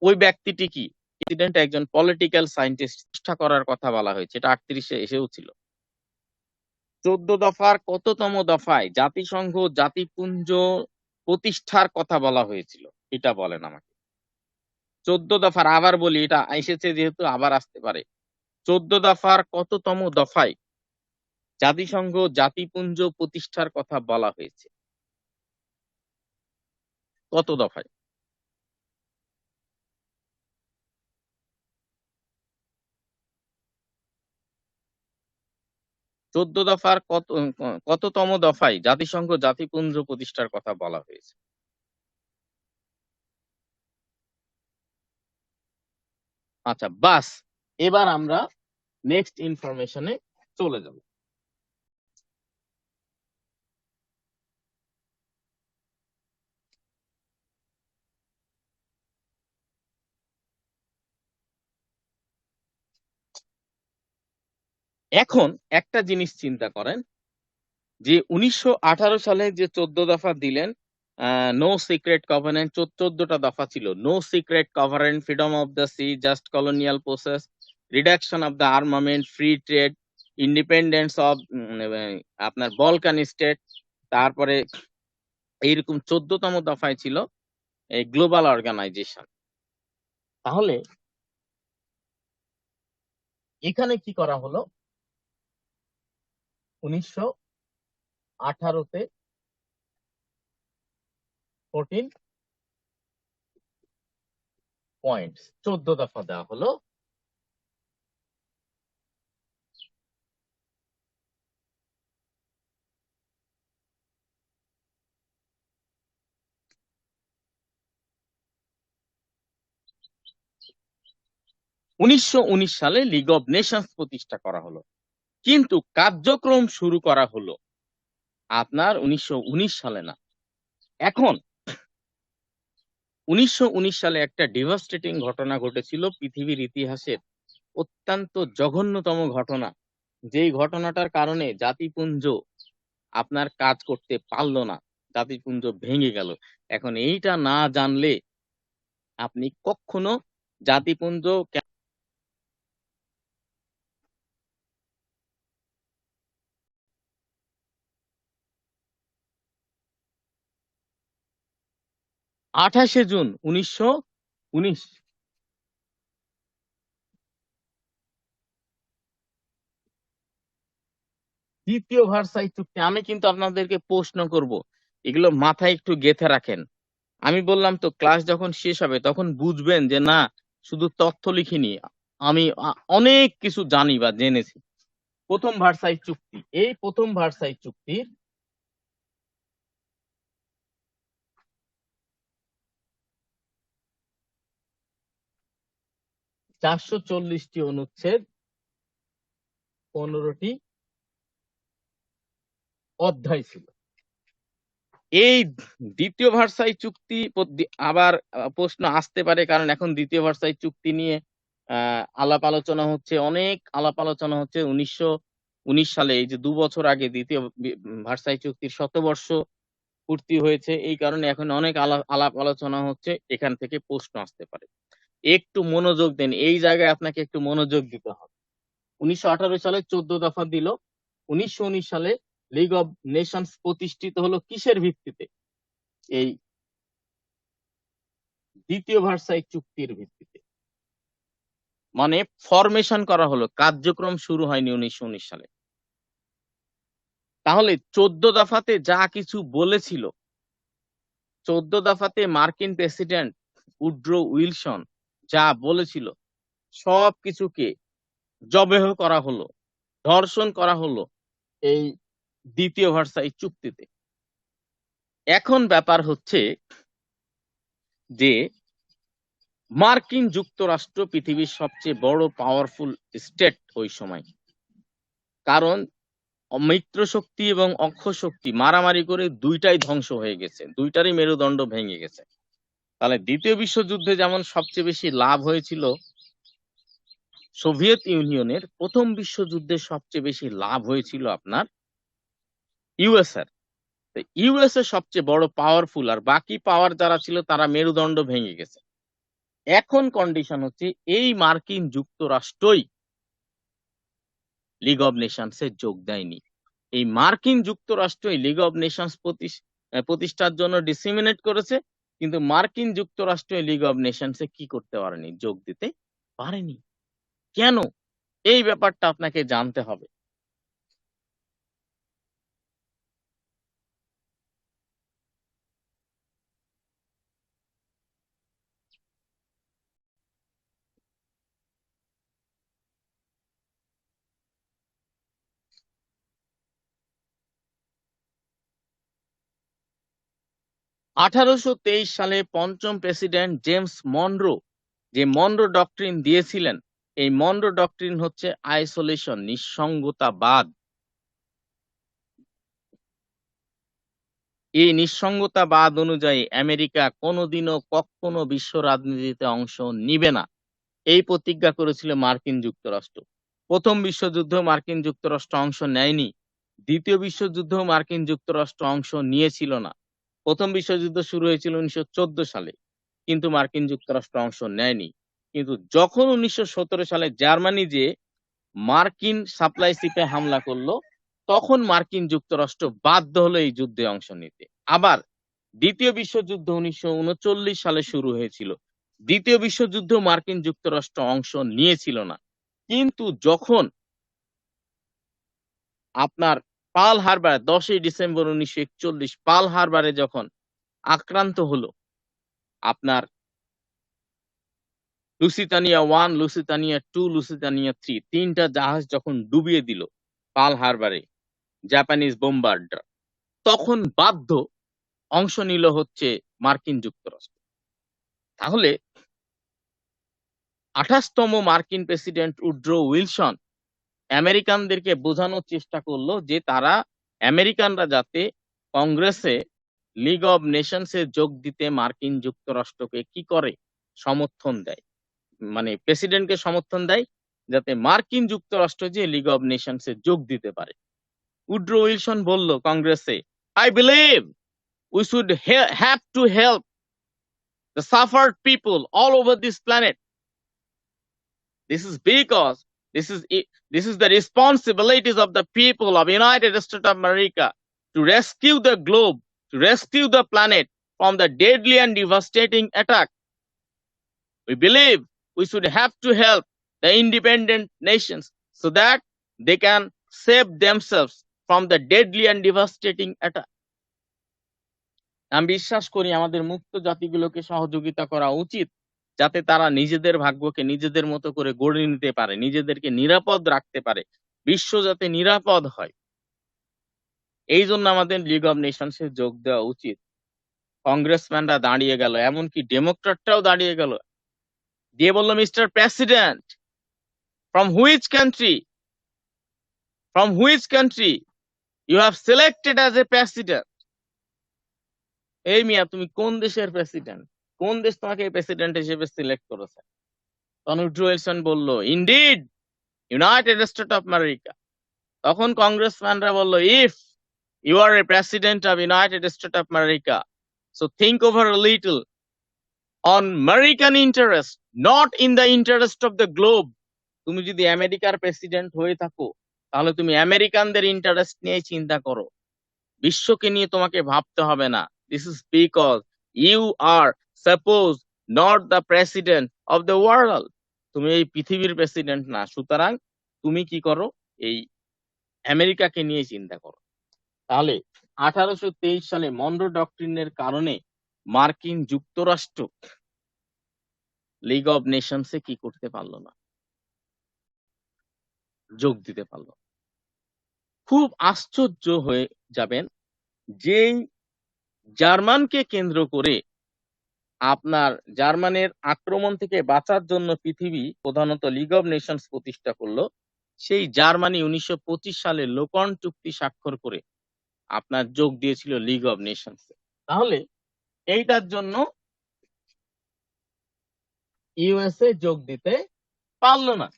ওই ব্যক্তিটি কি? প্রেসিডেন্ট একজন পলিটিক্যাল সায়েন্টিস্ট, চেষ্টা করার কথা বলা হয়েছে, এটা 38-এ এসেও ছিল। 14 দফার কততম দফায় জাতিসংঘ জাতিপুঞ্জ প্রতিষ্ঠার কথা বলা হয়েছিল? এটা বলেন আমাকে। 14 দফার, আবার বলি, এটা এসেছে যেহেতু আবার আসতে পারে। 14 দফার কততম দফায় জাতিসংঘ জাতিপুঞ্জ প্রতিষ্ঠার কথা বলা হয়েছে? কত দফায়? 14 দফার কততম দফায় জাতিসংঘ জাতিপুঞ্জ প্রতিষ্ঠার কথা বলা হয়েছে? আচ্ছা, বাস এবার আমরা নেক্সট ইনফরমেশনে চলে যাব। এখন একটা জিনিস চিন্তা করেন যে 1918 সালে যে 14 দফা দিলেন, নো সিক্রেট কভেনেন্ট, 14টা দফা ছিল। No secret covenant, freedom of the sea, just colonial process, reduction of the armament, free trade, independence of আপনার বলকান স্টেট, তারপরে এইরকম 14তম দফায় ছিল এই গ্লোবাল অর্গানাইজেশন। তাহলে এখানে কি করা হলো? 1918-তে 14 পয়েন্টস, 14 দফা দেওয়া হলো। উনিশশো সালে লিগ অব নেশনস প্রতিষ্ঠা করা হলো, কিন্তু কার্যক্রম শুরু করা হলো আপনার 1919 সালে না। এখন 1919 সালে একটা ডিভাস্টেটিং ঘটনা ঘটেছিল পৃথিবীর ইতিহাসের অত্যন্ত জঘন্যতম ঘটনা, যেই ঘটনাটার কারণে জাতিপুঞ্জ আপনার কাজ করতে পারলো না, জাতিপুঞ্জ ভেঙে গেল। এখন এইটা না জানলে আপনি কখনো জাতিপুঞ্জ 28 জুন 1919 দ্বিতীয় ভার্সাই চুক্তি। আমি কিন্তু আপনাদেরকে প্রশ্ন করব, এগুলো মাথায় একটু গেঁথে রাখেন। আমি বললাম তো ক্লাস যখন শেষ হবে তখন বুঝবেন যে না, শুধু তথ্য লিখিনি, আমি অনেক কিছু জানি বা জেনেছি। প্রথম ভার্সাই চুক্তি, এই প্রথম ভার্সাই চুক্তির 440টি অনুচ্ছেদ, 15টি অধ্যায় ছিল। এই দ্বিতীয় ভার্সাই চুক্তি আবার প্রশ্ন আসতে পারে, কারণ এখন দ্বিতীয় ভার্সাই চুক্তি নিয়ে আলাপ আলোচনা হচ্ছে, অনেক আলাপ আলোচনা হচ্ছে। 1919 সালে, এই যে 2 বছর আগে দ্বিতীয় ভার্সাই চুক্তির 100 বর্ষ পূর্তি হয়েছে, এই কারণে এখন অনেক আলাপ আলোচনা হচ্ছে, এখান থেকে প্রশ্ন আসতে পারে। একটু মনোযোগ দেন, এই জায়গায় আপনাকে একটু মনোযোগ দিতে হবে। 1918 সালে 14 দফা দিল। 1919 সালে লিগ অব নেশনস প্রতিষ্ঠিত হলো কিসের ভিত্তিতে? এই দ্বিতীয় ভার্সাই চুক্তির ভিত্তিতে। মানে ফরমেশন করা হলো, কার্যক্রম শুরু হয়নি 1919 সালে। তাহলে 14 দফাতে যা কিছু বলেছিল, 14 দফাতে মার্কিন প্রেসিডেন্ট উড্রো উইলসন যা বলেছিল সব কিছুকে জবেহ করা হলো, ধর্ষণ করা হলো এই দ্বিতীয় ভার্সাই চুক্তিতে। এখন ব্যাপার হচ্ছে যে মার্কিন যুক্তরাষ্ট্র পৃথিবীর সবচেয়ে বড় পাওয়ারফুল স্টেট ওই সময়, কারণ মিত্র শক্তি এবং অক্ষ শক্তি মারামারি করে দুইটাই ধ্বংস হয়ে গেছে, দুইটারই মেরুদণ্ড ভেঙে গেছে। তাহলে দ্বিতীয় বিশ্বযুদ্ধে যেমন সবচেয়ে বেশি লাভ হয়েছিল সোভিয়েত ইউনিয়নের, প্রথম বিশ্বযুদ্ধে সবচেয়ে বেশি লাভ হয়েছিল আপনার ইউএসএর। ইউএসএ সবচেয়ে বড় পাওয়ারফুল, আর বাকি পাওয়ার যারা ছিল তারা মেরুদণ্ড ভেঙে গেছে। এখন কন্ডিশন হচ্ছে এই মার্কিন যুক্তরাষ্ট্রই লিগ অব নেশনসে যোগ দেয়নি। এই মার্কিন যুক্তরাষ্ট্রই লিগ অব নেশনস প্রতিষ্ঠার জন্য ডিসিমিনেট করেছে, কিন্তু মার্কিন যুক্তরাষ্ট্র লিগ অব নেশনসে কি করতে পারেনি? যোগ দিতে পারেনি। কেন? এই ব্যাপারটা আপনাকে জানতে হবে। আঠারোশো তেইশ সালে পঞ্চম প্রেসিডেন্ট জেমস মনরো যে মনরো ডক্ট্রিন দিয়েছিলেন, এই মনরো ডক্ট্রিন হচ্ছে আইসোলেশন, নিঃসঙ্গতাবাদ। এই নিঃসঙ্গতাবাদ অনুযায়ী আমেরিকা কোনোদিনও কখনো বিশ্ব রাজনীতিতে অংশ নিবে না, এই প্রতিজ্ঞা করেছিল মার্কিন যুক্তরাষ্ট্র। প্রথম বিশ্বযুদ্ধ মার্কিন যুক্তরাষ্ট্র অংশ নেয়নি, দ্বিতীয় বিশ্বযুদ্ধ মার্কিন যুক্তরাষ্ট্র অংশ নিয়েছিল না। প্রথম বিশ্বযুদ্ধ শুরু হয়েছিল 1914 সালে, কিন্তু মার্কিন যুক্তরাষ্ট্র অংশ নেয়নি। কিন্তু যখন 1917 সালে জার্মানি যে মার্কিন সাপ্লাই শিপে হামলা করলো, তখন মার্কিন যুক্তরাষ্ট্র বাধ্য হলো এই যুদ্ধে অংশ নিতে। আবার দ্বিতীয় বিশ্বযুদ্ধ 1939 সালে শুরু হয়েছিল। দ্বিতীয় বিশ্বযুদ্ধ মার্কিন যুক্তরাষ্ট্র অংশ নিয়েছিল না, কিন্তু যখন আপনার পার্ল হারবার 10ই ডিসেম্বর 1941 পার্ল হারবারে যখন আক্রান্ত হলো আপনার লুসিতানিয়া 1, লুসিতানিয়া 2, লুসিতানিয়া 3, তিনটা জাহাজ যখন ডুবিয়ে দিল পার্ল হারবারে জাপানিজ বোম্বার্ডার, তখন বাধ্য অংশ নিল হচ্ছে মার্কিন যুক্তরাষ্ট্র। তাহলে 28তম মার্কিন প্রেসিডেন্ট উড্রো উইলসন আমেরিকানদেরকে বোঝানোর চেষ্টা করলো যে তারা আমেরিকানরা যাতে কংগ্রেসে লিগ অব নেশনসে যোগ দিতে মার্কিন যুক্তরাষ্ট্রকে কি করে, সমর্থন দেয়, মানে প্রেসিডেন্টকে সমর্থন দেয় যাতে মার্কিন যুক্তরাষ্ট্র যে লিগ অব নেশনসে যোগ দিতে পারে। উড্রো উইলসন বলল কংগ্রেসে, I believe we should have to help the suffered people all over this planet. This is because this is the responsibilities of the people of United States of America to rescue the globe, to rescue the planet from the deadly and devastating attack. We believe we should have to help the independent nations so that they can save themselves from the deadly and devastating attack. আমি বিশ্বাস করি আমাদের মুক্ত জাতিগুলোকে সহযোগিতা করা উচিত, যাতে তারা নিজেদের ভাগ্যকে নিজেদের মতো করে গড়ে নিতে পারে, নিজেদেরকে নিরাপদ রাখতে পারে, বিশ্ব যাতে নিরাপদ হয়। এই জন্য আমাদের লিগ অব নেশনসে যোগ দেওয়া উচিত। কংগ্রেসম্যানরা দাঁড়িয়ে গেল, এমনকি ডেমোক্রেটরাও দাঁড়িয়ে গেল, দিয়ে বলল, mister president, from which country you have selected as a president. এই মিয়া, তুমি কোন দেশের প্রেসিডেন্ট? কোন দেশ তোমাকে প্রেসিডেন্ট হিসেবে সিলেক্ট করেছে? তখন উড্রো উইলসন বলল, indeed United State of America. তখন কংগ্রেসম্যানরা বলল, if you are a president of United State of America, so think over a little on American interest, not in the interest of the globe. তুমি যদি আমেরিকার প্রেসিডেন্ট হয়ে থাকো, তাহলে তুমি আমেরিকানদের ইন্টারেস্ট নিয়ে চিন্তা করো, বিশ্বকে নিয়ে তোমাকে ভাবতে হবে না। This is because you are suppose not the president of the world. তুমি এই পৃথিবীর প্রেসিডেন্ট না, সুতরাং তুমি কি করো, এই আমেরিকাকে নিয়ে চিন্তা করো। তাহলে 1823 সালে মনরো ডক্ট্রিনের কারণে মার্কিন যুক্তরাষ্ট্র লিগ অব নেশনসে কি করতে পারলো না, যোগ দিতে পারলো। খুব আশ্চর্য হয়ে যাবেন, যেই জার্মানকে কেন্দ্র করে আপনার জার্মানের আক্রমণ থেকে বাঁচার জন্য পৃথিবী প্রধানত লিগ অব নেশনস প্রতিষ্ঠা করলো, সেই জার্মানি 1925 সালে লোকন চুক্তি স্বাক্ষর করে আপনার যোগ দিয়েছিল লিগ অব নেশনস। তাহলে এইটার জন্য ইউএসএ যোগ দিতে পারলো না।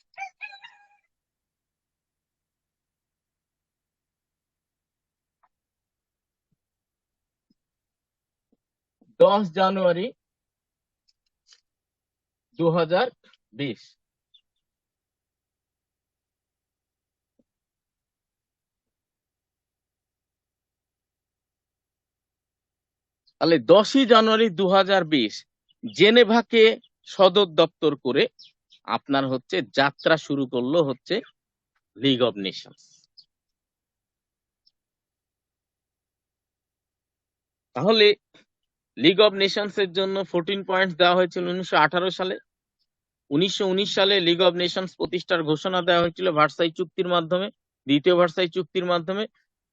10 জানুয়ারি 2020 তাহলে 10ই জানুয়ারি 2020 জেনেভাকে সদর দপ্তর করে আপনার হচ্ছে যাত্রা শুরু করলো হচ্ছে লিগ অব নেশনস। তাহলে লিগ অব নেশনস এর জন্য 14 পয়েন্টস দেওয়া হয়েছিল 1918 সালে। 1919 সালে লিগ অব নেশনস প্রতিষ্ঠার ঘোষণা দেওয়া হয়েছিল ভার্সাই চুক্তির মাধ্যমে, দ্বিতীয় ভার্সাই চুক্তির মাধ্যমে।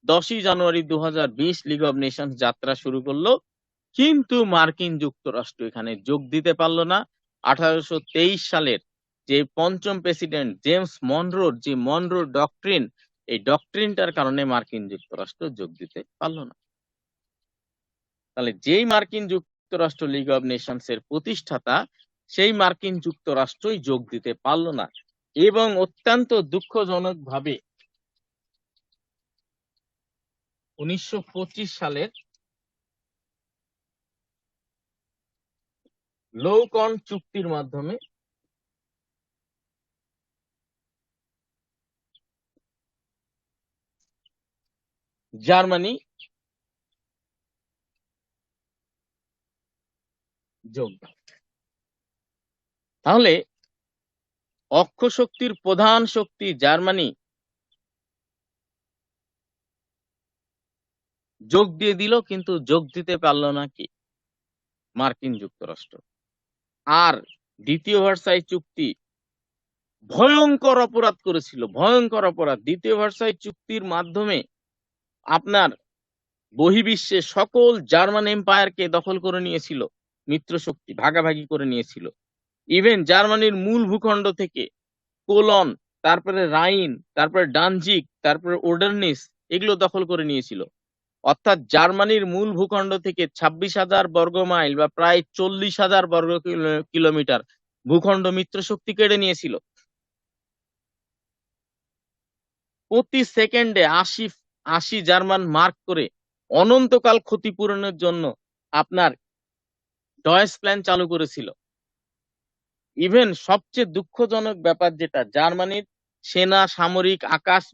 10ই জানুয়ারি 2020 লিগ অব নেশনস যাত্রা শুরু করলো, কিন্তু মার্কিন যুক্তরাষ্ট্র এখানে যোগ দিতে পারলো না। 1823 সালের যে পঞ্চম প্রেসিডেন্ট জেমস মনরোর যে মনরো ডক্ট্রিন, এই ডক্ট্রিনটার কারণে মার্কিন যুক্তরাষ্ট্র যোগ দিতে পারল না। তাহলে যেই মার্কিন যুক্তরাষ্ট্র লিগ অব নেশনস এর প্রতিষ্ঠাতা, সেই মার্কিন যুক্তরাষ্ট্রই যোগ দিতে পারল না। এবং অত্যন্ত দুঃখজনক ভাবে 1925 সালের লৌকন চুক্তির মাধ্যমে জার্মানি যোগ দেয়। তাহলে অক্ষ শক্তির প্রধান শক্তি জার্মানি যোগ দিয়ে দিল, কিন্তু যোগ দিতে পারল না কি মার্কিন যুক্তরাষ্ট্র। আর দ্বিতীয় ভার্সাই চুক্তি ভয়ঙ্কর অপরাধ করেছিল, ভয়ঙ্কর অপরাধ। দ্বিতীয় ভার্সাই চুক্তির মাধ্যমে আপনার বহির্বিশ্বে সকল জার্মান এম্পায়ারকে দখল করে নিয়েছিল, মিত্র শক্তি ভাগাভাগি করে নিয়েছিল। ইভেন জার্মানির মূল ভূখণ্ড থেকে কোলন, তারপরে রাইন, তারপরে ডানজিক, তারপরে ওডারনিস, এগুলো দখল করে নিয়েছিল। অর্থাৎ জার্মানির মূল ভূখণ্ড থেকে 26,000 বর্গ মাইল বা প্রায় 40,000 বর্গ কিলোমিটার ভূখণ্ড মিত্র শক্তি কেড়ে নিয়েছিল। প্রতি সেকেন্ডে 80 জার্মান মার্ক করে অনন্তকাল ক্ষতিপূরণের জন্য আপনার ডয়েস প্ল্যান চালু করেছিল। ইভেন সবচেয়ে দুঃখজনক ব্যাপার যেটা, জার্মানির সেনা, সামরিক, আকাশ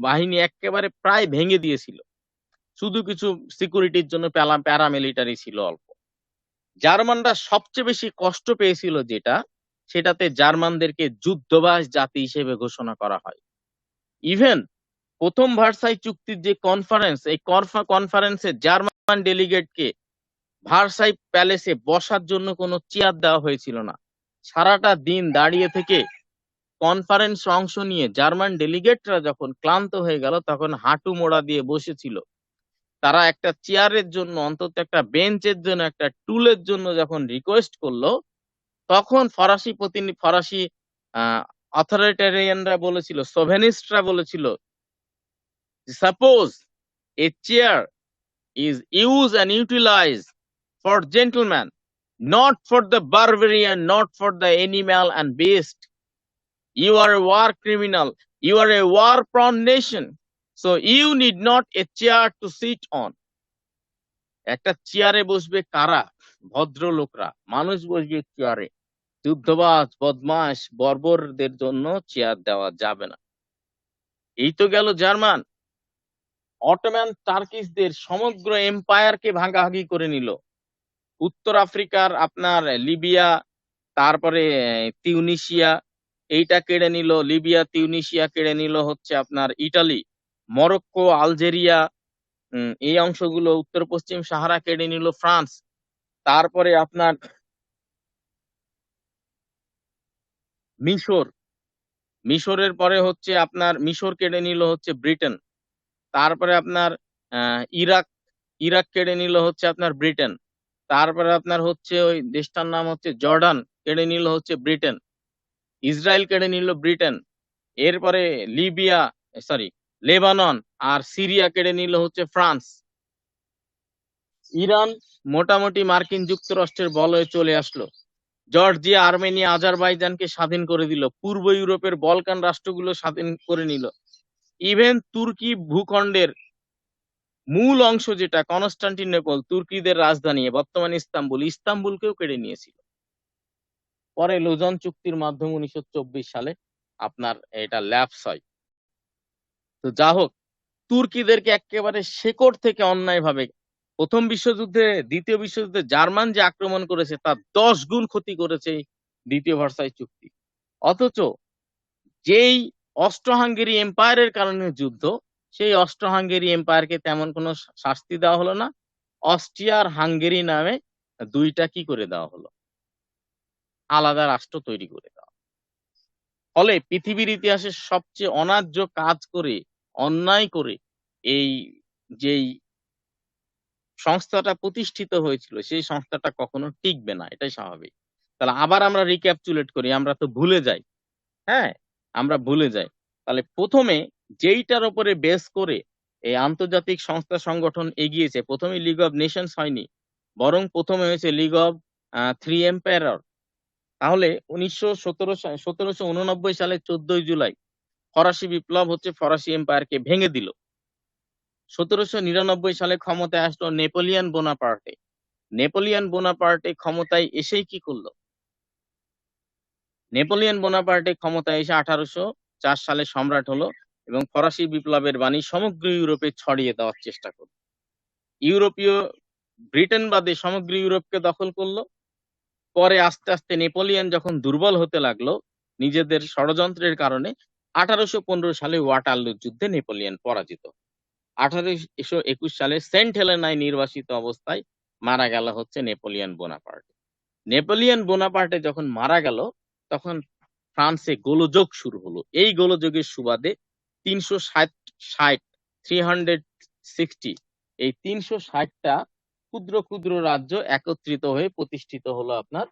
বাহিনী একেবারে প্রায় ভেঙে দিয়েছিল, শুধু কিছু সিকিউরিটির জন্য প্যারামিলিটারি ছিল অল্প। জার্মানরা সবচেয়ে বেশি কষ্ট পেয়েছিল যেটা, সেটাতে জার্মানদেরকে যুদ্ধবাজ জাতি হিসেবে ঘোষণা করা হয়। ইভেন প্রথম ভার্সাই চুক্তির যে কনফারেন্স, এই কনফারেন্সে জার্মান ডেলিগেটকে ভার্সাই প্যালেসে বসার জন্য কোনো চেয়ার দেওয়া হয়েছিল না। সারাটা দিন দাঁড়িয়ে থেকে কনফারেন্স অংশ নিয়ে জার্মান ডেলিগেটরা যখন ক্লান্ত হয়ে গেল, তখন হাঁটু মোড়া দিয়ে বসেছিল। তারা একটা চেয়ারের জন্য, অন্তত একটা বেঞ্চের জন্য, একটা টুলের জন্য যখন রিকোয়েস্ট করলো, তখন ফরাসি অথরিটেরিয়ানরা বলেছিল, সোভেনিস্টরা বলেছিল, suppose A chair is used and utilized for gentlemen, not for the barbarian, not for the animal and beast. You are a war criminal. You are a war-prone nation. So you need not a chair to sit on. একটা চেয়ারে বসবে কারা? ভদ্রলোকরা। মানুষ বসবে চেয়ারে। যুদ্ধবাজ, বদমাশ, বর্বরদের জন্য চেয়ার দেওয়া যাবে না। এই তো গেল জার্মান। অটোম্যান টার্কিশদের সমগ্র এম্পায়ারকে ভাগাভাগি করে নিল। উত্তর আফ্রিকার আপনার লিবিয়া, তারপরে তিউনিসিয়া, এইটা কেড়ে নিল। লিবিয়া, তিউনিসিয়া কেড়ে নিল হচ্ছে আপনার ইটালি। মরক্কো, আলজেরিয়া, এই অংশগুলো, উত্তর পশ্চিম সাহারা কেড়ে নিল ফ্রান্স। তারপরে আপনার মিশরের পরে হচ্ছে আপনার মিশর কেড়ে নিল হচ্ছে ব্রিটেন। তারপরে আপনার ইরাক কেড়ে নিল হচ্ছে আপনার ব্রিটেন। তারপরে আপনার হচ্ছে ওই দেশটার নাম হচ্ছে জর্ডান, কেড়ে নিল হচ্ছে ব্রিটেন। ইসরায়েল কেড়ে নিল ব্রিটেন। এরপরে লেবানন আর সিরিয়া কেড়ে নিল হচ্ছে ফ্রান্স। ইরান মোটামুটি মার্কিন যুক্তরাষ্ট্রের বলয়ে চলে আসলো। জর্জিয়া, আর্মেনিয়া, আজারবাইজানকে স্বাধীন করে দিল। পূর্ব ইউরোপের বলকান রাষ্ট্রগুলো স্বাধীন করে নিল। ইভেন তুর্কি ভূখণ্ডের মূল অংশ যেটা কনস্টান্টিনোপল, তুর্কিদের রাজধানী, বর্তমান ইস্তাম্বুলকেও কেড়ে নিয়েছিল। পরে লুজন চুক্তির মাধ্যমে 1924 সালে আপনার এটা ল্যাপস হয়। তো যা হোক, তুর্কিদেরকে একেবারে শেকড় থেকে অন্যায়ভাবে প্রথম বিশ্বযুদ্ধে, দ্বিতীয় বিশ্বযুদ্ধে জার্মান যে আক্রমণ করেছে তার 10 গুণ ক্ষতি করেছে দ্বিতীয় ভার্সাই চুক্তি। অথচ যেই অস্ট্রো হাঙ্গেরি এম্পায়ারের কারণে যুদ্ধ, সেই অস্ট্রো হাঙ্গেরি এম্পায়ারকে তেমন কোনো শাস্তি দেওয়া হলো না। অস্ট্রিয়া আর হাঙ্গেরি নামে দুইটা কি করে দেওয়া হলো, আলাদা রাষ্ট্র তৈরি করে দেওয়া। ফলে পৃথিবীর ইতিহাসে সবচেয়ে অন্যায্য কাজ করে, অন্যায় করে এই যেই সংস্থাটা প্রতিষ্ঠিত হয়েছিল, সেই সংস্থাটা কখনো টিকবে না, এটাই স্বাভাবিক। তাহলে আবার আমরা রিক্যাপচুলেট করি, আমরা তো ভুলে যাই। হ্যাঁ, আমরা ভুলে যাই। তাহলে প্রথমে যেইটার উপরে বেস করে এই আন্তর্জাতিক সংস্থা সংগঠন এগিয়েছে, প্রথমে লিগ অব নেশনস হয়নি, বরং প্রথমে হয়েছে লিগ অব থ্রি এম্পায়ার। তাহলে 1789 সালে 14 জুলাই ফরাসি বিপ্লব হচ্ছে ফরাসি এম্পায়ারকে ভেঙে দিল। 1799 সালে ক্ষমতায় আসলো নেপোলিয়ন বোনাপার্টে। নেপোলিয়ন বোনাপার্টে ক্ষমতায় এসেই কি করলো? নেপোলিয়ন বোনাপার্টে ক্ষমতায় এসে 1804 সালে সম্রাট হলো এবং ফরাসি বিপ্লবের বাণী সমগ্র ইউরোপে ছড়িয়ে দেওয়ার চেষ্টা করলো। ইউরোপীয় ব্রিটেন বাদে সমগ্র ইউরোপকে দখল করলো। পরে আস্তে আস্তে নেপোলিয়ন যখন দুর্বল হতে লাগলো নিজেদের ষড়যন্ত্রের কারণে, 1815 সালে ওয়াটারলু যুদ্ধে নেপোলিয়ন পরাজিত। 1821 সালে সেন্ট হেলেনায় নির্বাসিত অবস্থায় মারা গেল হচ্ছে নেপোলিয়ন বোনাপার্টে। নেপোলিয়ন বোনাপার্টে যখন মারা গেল তখন ফ্রান্সে গোলযোগ শুরু হলো। এই গোলযোগের সুবাদে 360 এই 360টা ক্ষুদ্র ক্ষুদ্র রাজ্য একত্রিত হয়ে প্রতিষ্ঠিত হলো আপনার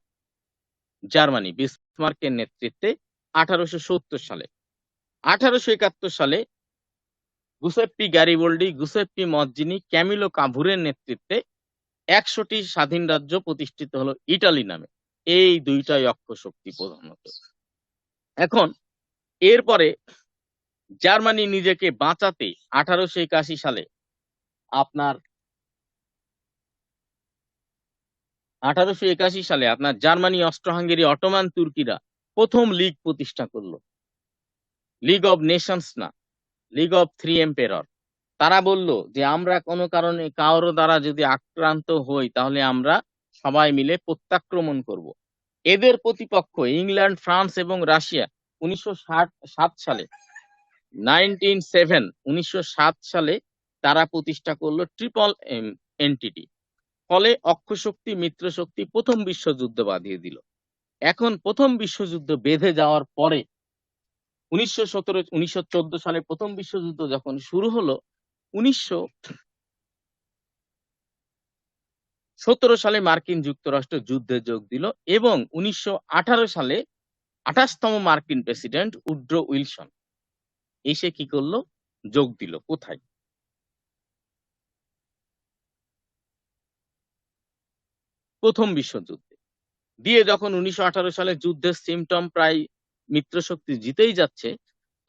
জার্মানি বিসমার্কের নেতৃত্বে 1870 সালে। 1871 সালে গুসেপ্পি গ্যারিবোল্ডি, গুসেপ্পি মজ্জিনি, ক্যামিলো কাভুরের নেতৃত্বে 100টি স্বাধীন রাজ্য প্রতিষ্ঠিত হলো ইটালি নামে। এই দুইটাই অক্ষ শক্তি প্রধানত। এখন এরপরে জার্মানি নিজেকে বাঁচাতে 1881 সালে আপনার 1881 সালে আপনার জার্মানি, অস্ট্রো-হাঙ্গেরি, অটোমান তুর্কিরা প্রথম লীগ প্রতিষ্ঠা করলো। লিগ অব নেশনস না, লিগ অব থ্রি এম্পায়ার। তারা বলল যে আমরা কোনো কারণে কারো দ্বারা যদি আক্রান্ত হই তাহলে আমরা সবাই মিলে প্রত্যাক্রমণ করব। এদের প্রতিপক্ষ ইংল্যান্ড, ফ্রান্স এবং রাশিয়া 1907 সালে 1907 সালে তারা প্রতিষ্ঠা করলো ট্রিপল এন্টিটি। ফলে অক্ষশক্তি মিত্রশক্তি প্রথম বিশ্বযুদ্ধ বাঁধিয়ে দিল। এখন প্রথম বিশ্বযুদ্ধ বেঁধে যাওয়ার পরে 1914 সালে প্রথম বিশ্বযুদ্ধ যখন শুরু হলো, 1917 সালে মার্কিন যুক্তরাষ্ট্র যুদ্ধে যোগ দিল এবং 1918 সালে 28তম মার্কিন প্রেসিডেন্ট উড্রো উইলসন এসে কি করলো? যোগ দিল। কোথায়? প্রথম বিশ্বযুদ্ধে। দিয়ে যখন 1918 সালে যুদ্ধের সিমটম প্রায় মিত্রশক্তি জিতেই যাচ্ছে,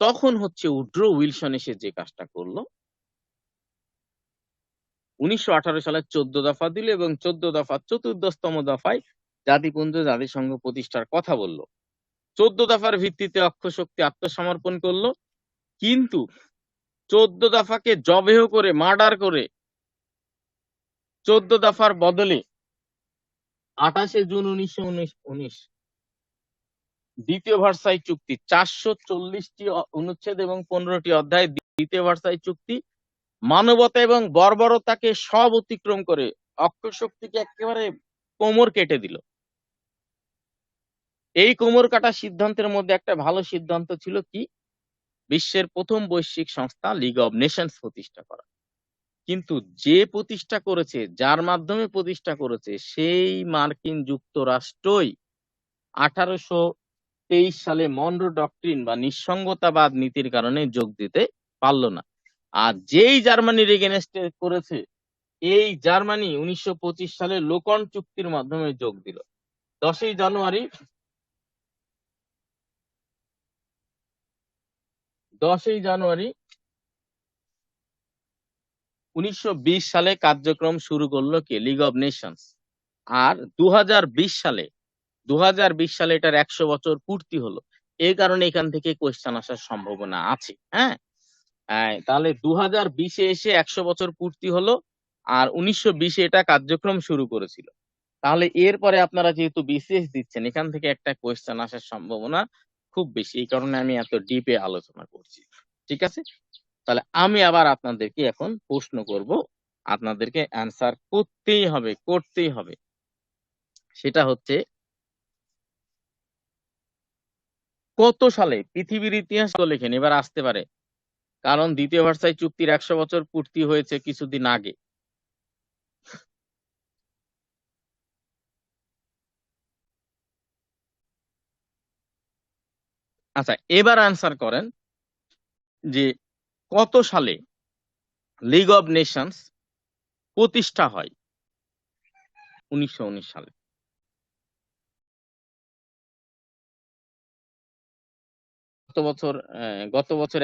তখন হচ্ছে উড্রো উইলসন এসে যে কাজটা করলো, 1918 সালে 14 দফা দিল এবং 14 দফা 14তম দফায় জাতিপুঞ্জ জাতিসংঘ প্রতিষ্ঠার কথা বলল। 14 দফার ভিত্তিতে অক্ষশক্তি আত্মসমর্পণ করলো, কিন্তু 14 দফাকে জবেহ করে মার্ডার করে 14 দফার বদলে 28 জুন 1919 দ্বিতীয় ভার্সাই চুক্তি, 440টি অনুচ্ছেদ এবং 15টি অধ্যায় দ্বিতীয় ভার্সাই চুক্তি মানবতা এবং বর্বরতাকে সব অতিক্রম করে অক্ষশক্তিকে একেবারে কোমর কেটে দিল। এই কোমর কাটা সিদ্ধান্তের মধ্যে একটা ভালো সিদ্ধান্ত ছিল কি? বিশ্বের প্রথম বৈশ্বিক সংস্থা লিগ অব নেশনস প্রতিষ্ঠা করা। কিন্তু যে প্রতিষ্ঠা করেছে, যার মাধ্যমে প্রতিষ্ঠা করেছে, সেই মার্কিন যুক্তরাষ্ট্রই 1823 সালে মনরো ডক্ট্রিন বা নিঃসঙ্গতাবাদ নীতির কারণে যোগ দিতে পারলো না। আর যেই জার্মানির এগেনস্টে করেছে, এই জার্মানি 1925 সালে লোকন চুক্তির মাধ্যমে যোগ দিল। 10ই জানুয়ারি 1920 সালে কার্যক্রম শুরু করলো কে? League of nations. আর 2020 সালে এটার 100 বছর পূর্তি হলো। এই কারণে এখান থেকে কোয়েশ্চেন আসার সম্ভাবনা আছে। হ্যাঁ, তাহলে 2020-এ এসে 100 বছর পূর্তি হলো আর 1920-এ এটা কার্যক্রম শুরু করেছিল। তাহলে এরপরে আপনারা যেহেতু বিসিএস দিচ্ছেন, এখান থেকে একটা কোয়েশ্চেন আসার সম্ভাবনা খুব বেশি। এই কারণে আমি এত ডিপে আলোচনা করছি। ঠিক আছে, তাহলে আমি আবার আপনাদেরকে এখন প্রশ্ন করব, আপনাদেরকে অ্যান্সার করতেই হবে। সেটা হচ্ছে, কত সালে পৃথিবীর ইতিহাস লেখেন? এবার আসতে পারে, কারণ দ্বিতীয় ভার্সাই চুক্তির 100 বছর পূর্তি হয়েছে কিছুদিন আগে। আচ্ছা, এবার আনসার করেন যে কত সালে লিগ অব নেশনস প্রতিষ্ঠা হয়? 1919 সালে। গত বছর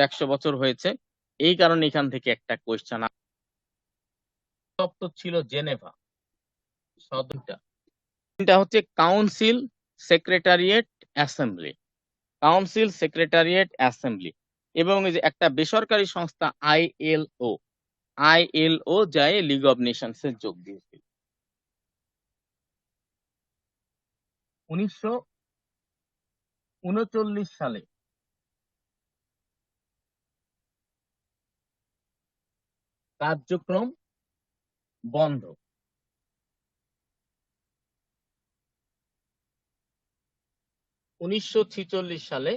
100 বছর হয়েছে, এই কারণে এখান থেকে একটা কোয়েশ্চেন। দপ্তর ছিল জেনেভা, সদরটা এটা হচ্ছে council secretariat assembly, council secretariat assembly. এবং এই যে একটা বেসরকারি সংস্থা আইএলও, আইএলও যায় লিগ অব নেশনস এ যোগ দিয়েছিল 1939 সালে। কার্যক্রম বন্ধ। 1946 সালে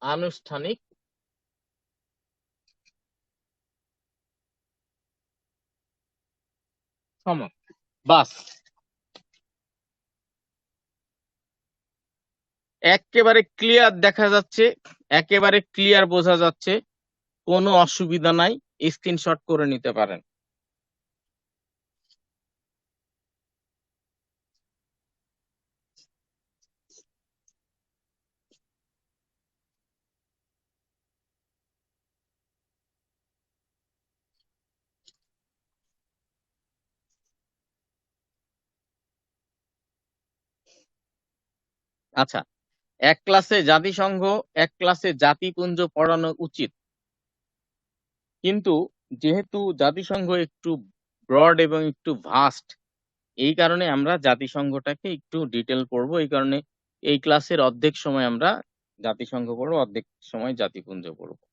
আনুষ্ঠানিক সমাপ্তি। বাস, একেবারে ক্লিয়ার দেখা যাচ্ছে, একেবারে ক্লিয়ার বোঝা যাচ্ছে, কোনো অসুবিধা নাই, স্ক্রিনশট করে নিতে পারেন। আচ্ছা, এক ক্লাসে জাতিসংঘ, এক ক্লাসে জাতিপুঞ্জ পড়ানো উচিত, কিন্তু যেহেতু জাতিসংঘ একটু ব্রড এবং একটু ভাস্ট, এই কারণে আমরা জাতিসংঘটাকে একটু ডিটেল পড়বো। এই কারণে এই ক্লাসের অর্ধেক সময় আমরা জাতিসংঘ পড়বো, অর্ধেক সময় জাতিপুঞ্জ পড়বো।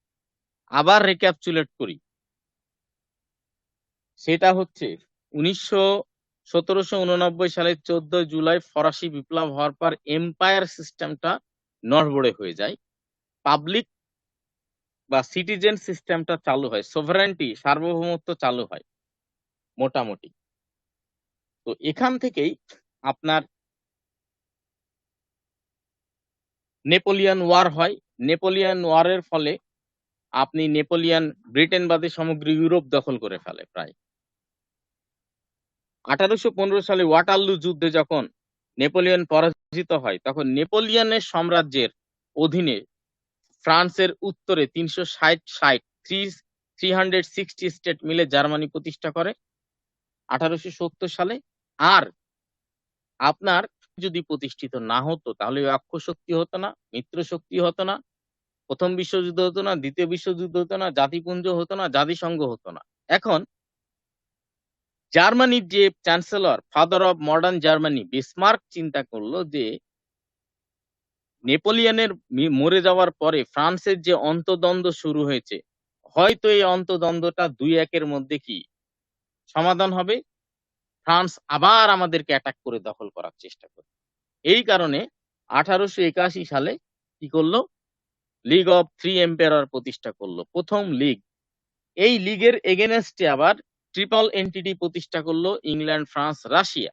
আবার রিক্যাপচুলেট করি, সেটা হচ্ছে 1789 সালের 14 জুলাই ফরাসি বিপ্লব হওয়ার পর এম্পায়ার সিস্টেমটা নড়বড়ে হয়ে যায়, পাবলিক বা সিটিজেন সিস্টেমটা চালু হয়, সোভারেন্টি সার্বভৌমত্ব চালু হয় মোটামুটি। তো এখান থেকেই আপনার নেপোলিয়ান ওয়ার হয়। নেপোলিয়ান ওয়ারের ফলে নেপোলিয়ান ব্রিটেন বাদে সমগ্র ইউরোপ দখল করে ফেলে প্রায়। 1815 সালে ওয়াটারলু যুদ্ধে যখন নেপোলিয়ন পরাজিত হয়, তখন নেপোলিয়নের সাম্রাজ্যের অধীনে ফ্রান্সের উত্তরে 360 স্টেট মিলে জার্মানি প্রতিষ্ঠা করে 1870 সালে। আর আপনার যদি প্রতিষ্ঠিত না হতো তাহলে অক্ষ শক্তি হতো না, মিত্র শক্তি হতো না, প্রথম বিশ্বযুদ্ধ হতো না, দ্বিতীয় বিশ্বযুদ্ধ হতো না, জাতিপুঞ্জ হতো না, জাতিসংঘ হতো না। এখন জার্মানির যে chancellor, father of modern Germany, Bismarck চিন্তা করলো যে নেপোলিয়নের মরে যাওয়ার পরে ফ্রান্সের যে অন্তদ্বন্দ্ব শুরু হয়েছে, হয়তো এই অন্তদ্বন্দ্বটা 2-1 মধ্যে কি সমাধান হবে, ফ্রান্স আবার আমাদেরকে অ্যাটাক করে দখল করার চেষ্টা করবে। এই কারণে 1881 সালে কি করলো, লিগ অফ থ্রি এম্পায়ার প্রতিষ্ঠা করলো, প্রথম লীগ। এই লীগের এগেনস্টে আবার ট্রিপল এন্টিটি প্রতিষ্ঠা করলো ইংল্যান্ড, ফ্রান্স, রাশিয়া।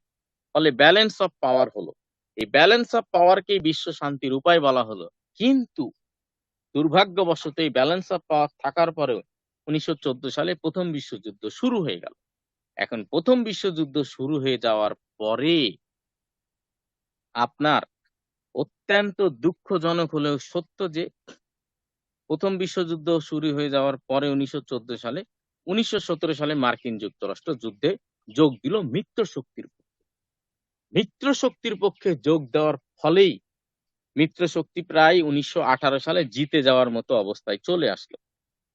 ফলে ব্যালেন্স অফ পাওয়ার হলো। এই ব্যালেন্স অফ পাওয়ারকেই বিশ্ব শান্তির উপায় বলা হলো। কিন্তু দুর্ভাগ্যবশত এই ব্যালেন্স অফ পাওয়ার থাকার পরেও 1914 সালে প্রথম বিশ্বযুদ্ধ শুরু হয়ে গেল। এখন প্রথম বিশ্বযুদ্ধ শুরু হয়ে যাওয়ার পরে আপনার অত্যন্ত দুঃখজনক হলেও সত্য যে প্রথম বিশ্বযুদ্ধ শুরু হয়ে যাওয়ার পরে 1917 সালে মার্কিন যুক্তরাষ্ট্র যুদ্ধে যোগ দিল মিত্র শক্তির পক্ষে। মিত্র শক্তির পক্ষে যোগ দেওয়ার ফলেই মিত্র শক্তি প্রায় 1918 সালে জিতে যাওয়ার মতো অবস্থায় চলে আসলো।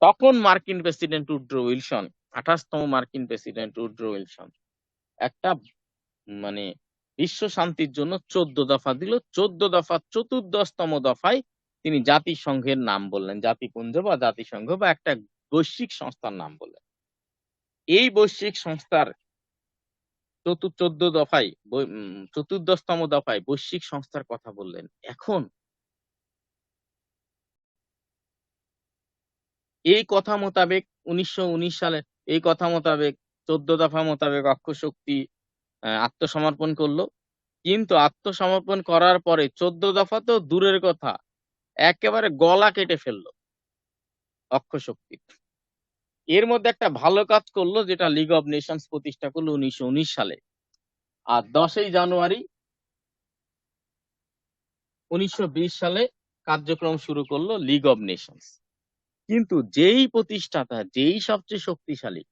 তখন মার্কিন প্রেসিডেন্ট উড্রো উইলসন, 28তম মার্কিন প্রেসিডেন্ট উড্রো উইলসন একটা মানে বিশ্ব শান্তির জন্য 14 দফা দিল। 14 দফা 14তম দফায় তিনি জাতিসংঘের নাম বললেন, জাতিপুঞ্জ বা জাতিসংঘ বা একটা বৈশ্বিক সংস্থার নাম বললেন। এই বৈশ্বিক সংস্থার 14তম দফায় বৈশ্বিক সংস্থার কথা বললেন। এখন এই কথা মোতাবেক 1919 সালে এই কথা মোতাবেক 14 দফা মোতাবেক অক্ষ শক্তি আত্মসমর্পণ করলো। কিন্তু আত্মসমর্পণ করার পরে 14 দফা তো দূরের কথা, একেবারে গলা কেটে ফেললো অক্ষশক্তি। এর মধ্যে একটা ভালো কাজ করলো, যেটা লিগ অব নেশনস প্রতিষ্ঠা করলো 1919 সালে। আর 10ই জানুয়ারি 1920 সালে কার্যক্রম শুরু করলো লিগ অব নেশনস। কিন্তু যেই প্রতিষ্ঠাতা, যেই সবচেয়ে শক্তিশালী,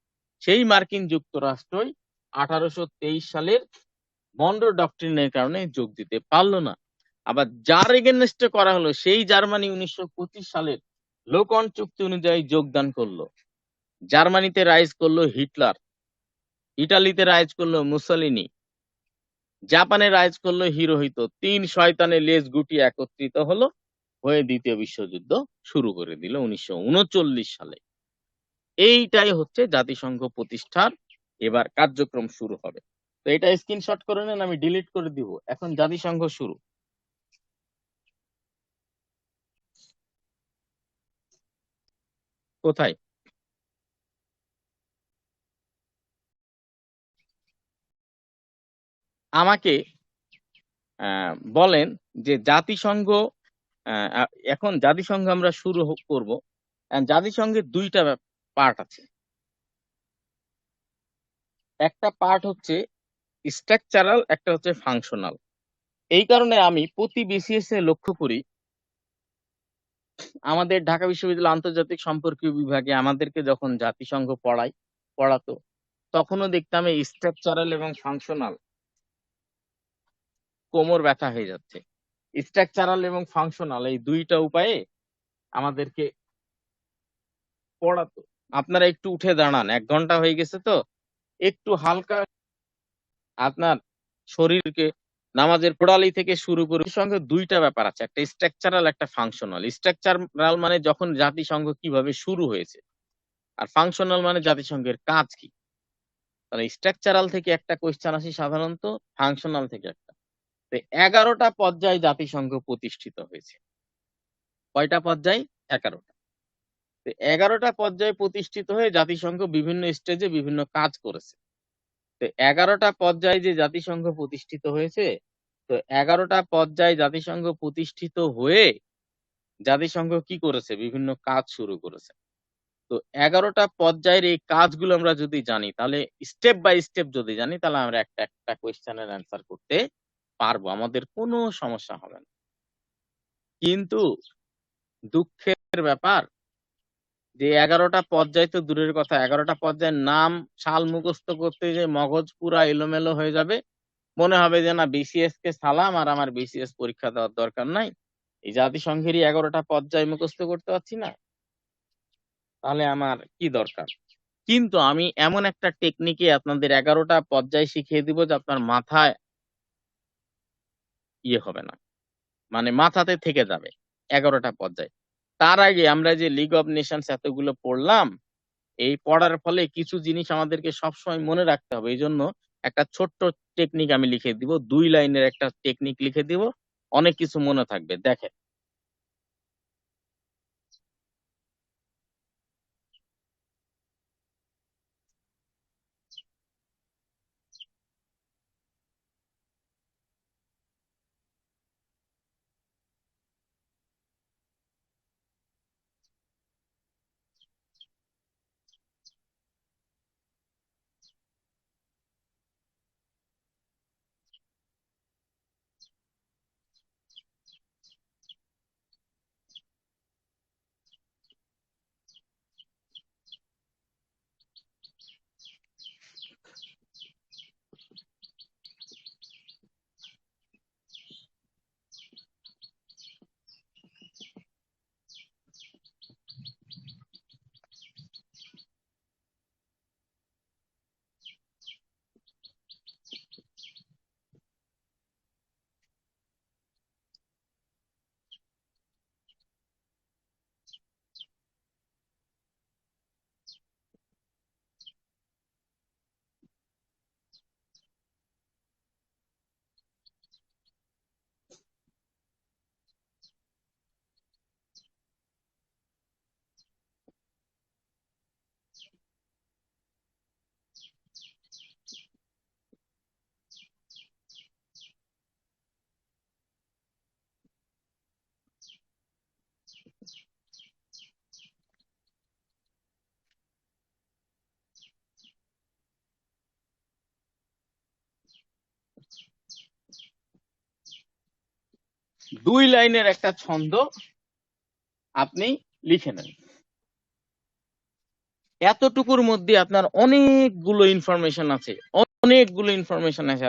সেই মার্কিন যুক্তরাষ্ট্রই 1823 সালের মন্ডো ডক্ট্রিনের কারণে যোগ দিতে পারলো না। আবার যার এগেনস্টে করা হলো, সেই জার্মানি 1925 সালের লোকন চুক্তি অনুযায়ী যোগদান করলো। জার্মানিতে রাইজ করলো হিটলার, ইটালিতে রাইজ করলো মুসলিনি, জাপানে রাইজ করলো হিরোহিতো। 3 শয়তানের লেজ গুটিয়ে একত্রিত হলো, হয়ে দ্বিতীয় বিশ্বযুদ্ধ শুরু করে দিল 1939 সালে। এইটাই হচ্ছে জাতিসংঘ প্রতিষ্ঠার এবার কার্যক্রম শুরু হবে। তো এটা স্ক্রিনশট করে নেন, আমি ডিলিট করে দিব। এখন জাতিসংঘ শুরু। কোথায়? আমাকে বলেন যে জাতিসংঘ, এখন জাতিসংঘ আমরা শুরু করব। জাতিসংঘের দুইটা পার্ট আছে। একটা পার্ট হচ্ছে স্ট্রাকচারাল, একটা হচ্ছে ফাংশনাল। এই কারণে আমি প্রতি বিসিএস এ লক্ষ্য করি, আমাদের ঢাকা বিশ্ববিদ্যালয় আন্তর্জাতিক সম্পর্ক বিভাগে আমাদেরকে যখন জাতিসংঘ পড়াতো, তখনও দেখতাম এই স্ট্রাকচারাল এবং ফাংশনাল কোমর ব্যথা হয়ে যাচ্ছে। স্ট্রাকচারাল এবং ফাংশনাল এই দুইটা উপায়ে আমাদেরকে পড়াতো। আপনারা একটু উঠে দাঁড়ান, 1 ঘন্টা হয়ে গেছে তো, একটু হালকা আপনার শরীরকে নামাজের প্রণালী থেকে শুরু করে সঙ্গে দুইটা ব্যাপার আছে, একটা স্ট্রাকচারাল, একটা ফাংশনাল। স্ট্রাকচারাল মানে যখন জাতিসংঘ কিভাবে শুরু হয়েছে, আর ফাংশনাল মানে জাতিসংঘের কাজ কি। তাহলে স্ট্রাকচারাল থেকে একটা কোয়েশ্চেন আসি সাধারণত, ফাংশনাল থেকে একটা। তো 11টা পর্যায়ে জাতিসংঘ প্রতিষ্ঠিত হয়েছে। কয়টা পর্যায়? 11টা। তো 11টা পর্যায়ে প্রতিষ্ঠিত হয়ে জাতিসংঘ বিভিন্ন স্টেজে বিভিন্ন কাজ করেছে। তো 11টা পর্যায়ে যে জাতিসংঘ প্রতিষ্ঠিত হয়েছে, তো 11টা পর্যায়ে জাতিসংঘ প্রতিষ্ঠিত হয়ে জাতিসংঘ কি করেছে? বিভিন্ন কাজ শুরু করেছে। তো 11টা পর্যায়ের এই কাজগুলো আমরা যদি জানি, তাহলে স্টেপ বাই স্টেপ যদি জানি, তাহলে আমরা একটা একটা কোয়েশ্চেনের অ্যান্সার করতে পারবো, আমাদের কোনো সমস্যা হবে না। কিন্তু দুঃখের ব্যাপার যে 11টা পর্যায় তো দূরের কথা, 11টা পর্যায়ের নাম সাল মুখস্থ করতে যে মগজ পুরা এলোমেলো হয়ে যাবে। মনে হবে যে না, বিসিএস কে সালাম, আর আমার বিসিএস পরীক্ষা দেওয়ার দরকার নাই। এই জাতিসংঘেরই 11টা পর্যায় মুখস্থ করতে পারছি না, তাহলে আমার কি দরকার? কিন্তু আমি এমন একটা টেকনিকে আপনাদের 11টা পর্যায় শিখিয়ে দিব যে আপনার মাথায় ইয়ে হবে না, মানে মাথাতে থেকে যাবে 11টা পর্যায়। তার আগে আমরা যে লিগ অব নেশনস এতগুলো পড়লাম, এই পড়ার ফলে কিছু জিনিস আমাদেরকে সবসময় মনে রাখতে হবে। এই জন্য একটা ছোট্ট টেকনিক আমি লিখে দিব, 2 লাইনের একটা টেকনিক লিখে দিব, অনেক কিছু মনে থাকবে। দেখেন, 2 লাইনের একটা ছন্দ আপনি লিখে নেন। এতটুকুর মধ্যে আপনার অনেকগুলো ইনফরমেশন আছে,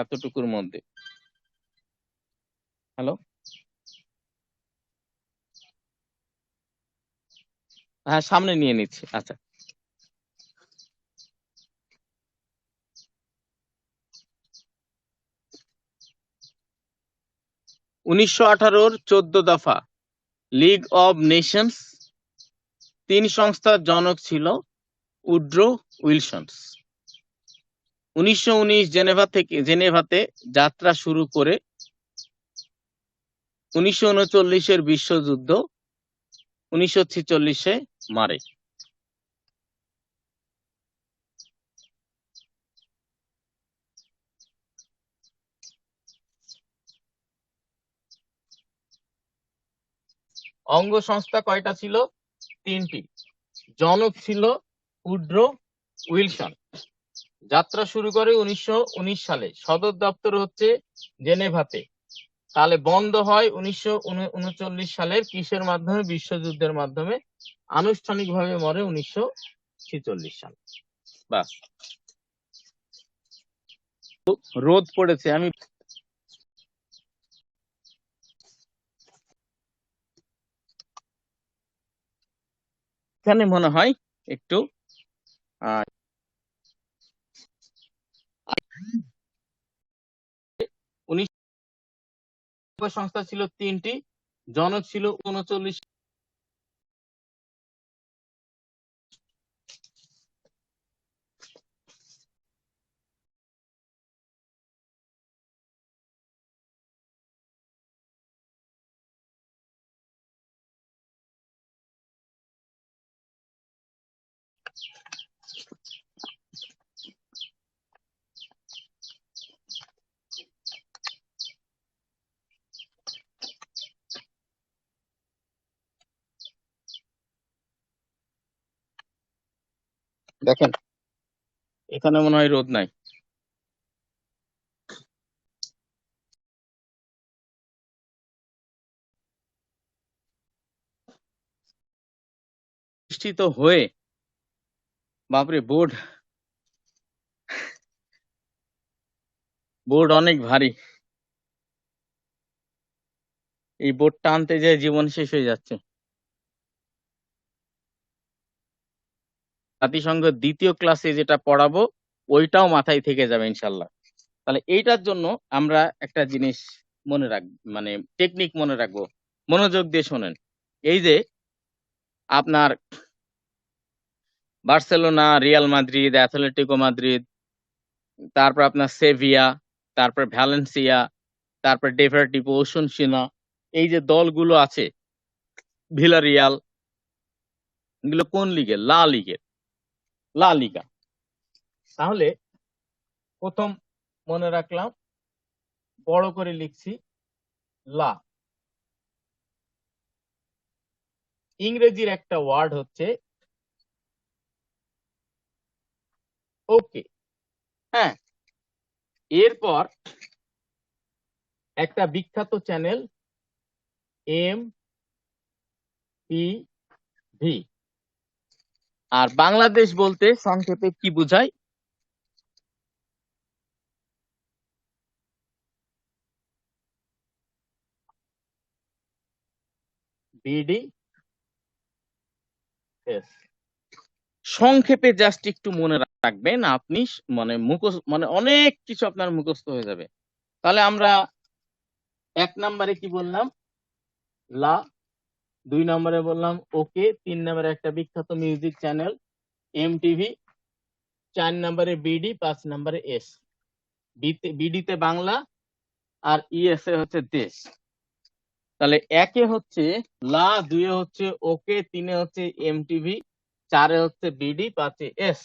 এতটুকুর মধ্যে। হ্যালো, হ্যাঁ সামনে নিয়ে নিচ্ছি। আচ্ছা, 1918 14 দফা লিগ অব নেশনস, 3 সংস্থার জনক ছিল উড্রো উইলসন্স। 1919 জেনেভাতে যাত্রা শুরু করে 1939 বিশ্বযুদ্ধ 1946 মারে। অঙ্গ সংস্থা কয়টা ছিল? 3টি। জনক ছিল উড্রো উইলসন। যাত্রা শুরু করে 1919 সালে, সদর দপ্তর হচ্ছে জেনেভাতে। তাহলে বন্ধ হয় 1939 সালের কিসের মাধ্যমে? বিশ্বযুদ্ধের মাধ্যমে। আনুষ্ঠানিকভাবে মরে 1946 সালে। বাস, রোদ পড়েছে, আমি এখানে মনে হয় একটু সংস্থা ছিল 3টি, জনক ছিল 39। দেখেন এখানে মনে হয় রোদ নাই। বৃষ্টিত হয়ে বাপরে, বোর্ড অনেক ভারী। এই বোর্ডটা আনতে যেয়ে জীবন শেষ হয়ে যাচ্ছে। জাতিসংঘ 2য় ক্লাসে যেটা পড়াবো ওইটাও মাথায় থেকে যাবে ইনশাল্লাহ। তাহলে এইটার জন্য আমরা একটা জিনিস মনে মানে টেকনিক মনে রাখবো। মনোযোগ দিয়ে শোনেন। এই যে আপনার Barcelona, Real Madrid, Atletico Madrid, তারপর আপনার সেভিয়া, তারপর ভ্যালেন্সিয়া, তারপর ডেপার্টিভো, ওসুনসিনা, এই যে দলগুলো আছে, ভিলারিয়াল, এগুলো কোন লিগের? লা লিগা। তাহলে প্রথম মনে রাখলাম, বড় করে লিখছি লা। ইংরেজির একটা ওয়ার্ড হচ্ছে ওকে। হ্যাঁ, এরপর একটা বিখ্যাত চ্যানেল MPV। আর বাংলাদেশ বলতে সংক্ষেপে কি বোঝায়? BDS। সংক্ষেপে জাস্ট একটু মনে রাখবেন, আপনি মানে মানে অনেক কিছু আপনার মুখস্থ হয়ে যাবে। তাহলে আমরা 1 নম্বরে কি বললাম? লা। 2 নম্বরে বললাম ওকে। 3 নম্বরে একটা বিখ্যাত মিউজিক চ্যানেল MTV। 4 নম্বরে BD, 5 নম্বরে S। বিডিতে বাংলা আর ES এ হচ্ছে দেশ। তাহলে 1 এ হচ্ছে লা, 2 এ হচ্ছে ওকে, 3 এ হচ্ছে MTV, 4 এ হচ্ছে BD, 5 এ S।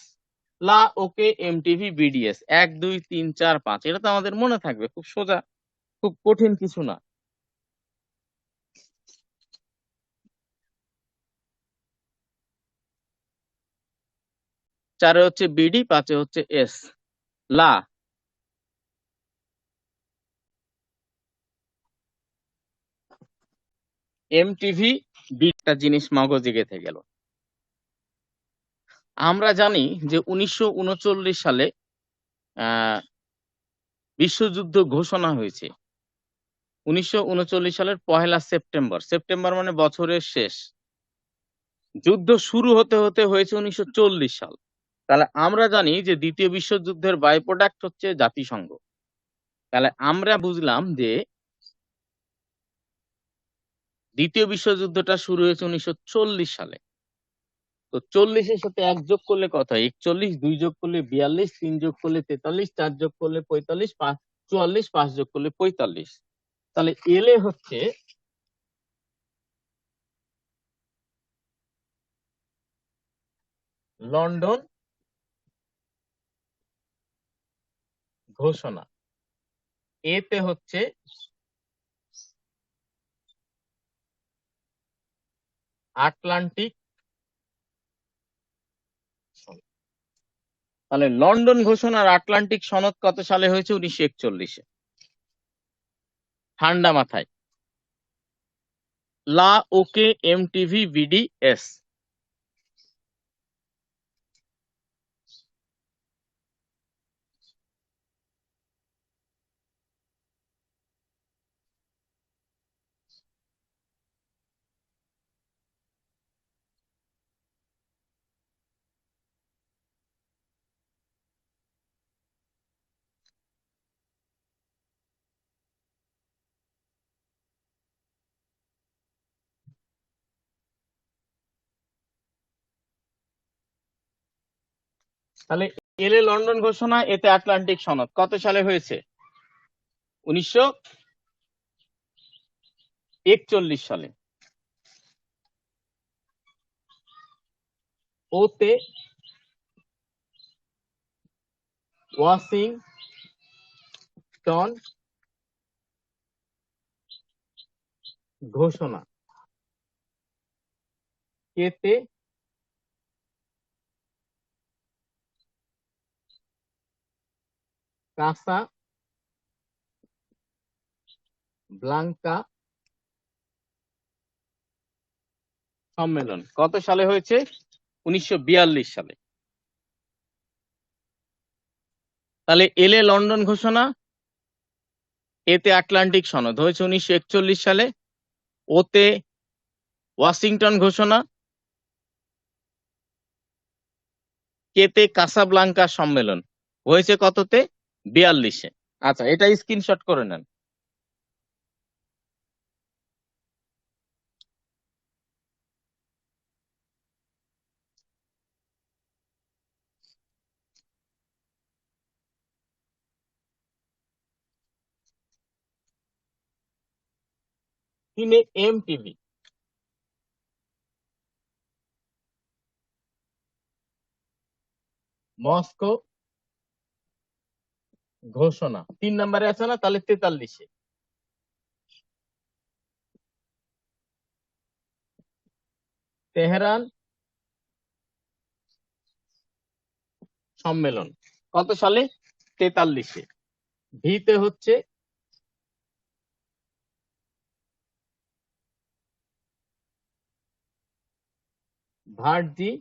লা, ওকে, MTV, BDS, 1 2 3 4 5। এটা তো আমাদের মনে থাকবে, খুব সোজা, খুব কঠিন কিছু না। চারে হচ্ছে BD, 5 এ হচ্ছে S। লা। এমটিভি বিটা জিনিস মগজে গেঁথে গেল। আমরা জানি যে 1939 সালে আহ, বিশ্বযুদ্ধ ঘোষণা হয়েছে 1939 সালের 1 সেপ্টেম্বর। সেপ্টেম্বর মানে বছরের শেষ। যুদ্ধ শুরু হতে হতে হয়েছে 1940 সাল। তাহলে আমরা জানি যে দ্বিতীয় বিশ্বযুদ্ধের বাই প্রোডাক্ট হচ্ছে জাতিসংঘ। তাহলে আমরা বুঝলাম যে দ্বিতীয় বিশ্বযুদ্ধটা শুরু হয়েছে 1940 সালে। তো 40-এর সাথে 1 যোগ করলে কত হয়? 41, 2 যোগ করলে 42, 3 যোগ করলে 43, 4 যোগ করলে 45, 44, 5 যোগ করলে 45। তাহলে এলে হচ্ছে লন্ডন ঘোষণা, এতে হচ্ছে আটলান্টিক সনদ। তাহলে লন্ডন ঘোষণার আটলান্টিক সনদ কত সালে হয়েছে? 1941-এ। ঠান্ডা মাথায় লা ওকে এমটিভি বিডিএস। তাহলে এলে লন্ডন ঘোষণা, এতে আটলান্টিক সনদ কত সালে হয়েছে? 1941 সালে। ওতে ওয়াশিংটন ঘোষণা, এতে কাসা ব্লাঙ্কা সম্মেলন কত সালে হয়েছে? 1942 সালে। তাহলে এলে লন্ডন ঘোষণা, এতে আটলান্টিক সনদ হয়েছে 1941 সালে। ওতে ওয়াশিংটন ঘোষণা, কেতে কাসাব্লাঙ্কা সম্মেলন হয়েছে কততে? 42-এ। আচ্ছা, এটা স্ক্রিনশট করে নেন। এমটিভি মস্কো ঘোষণা 3 নম্বরে আছে না? তাহলে 43-এ। তেহরান সম্মেলন কত সালে? 43-এ। ভিতে হচ্ছে ভার্জিনিয়া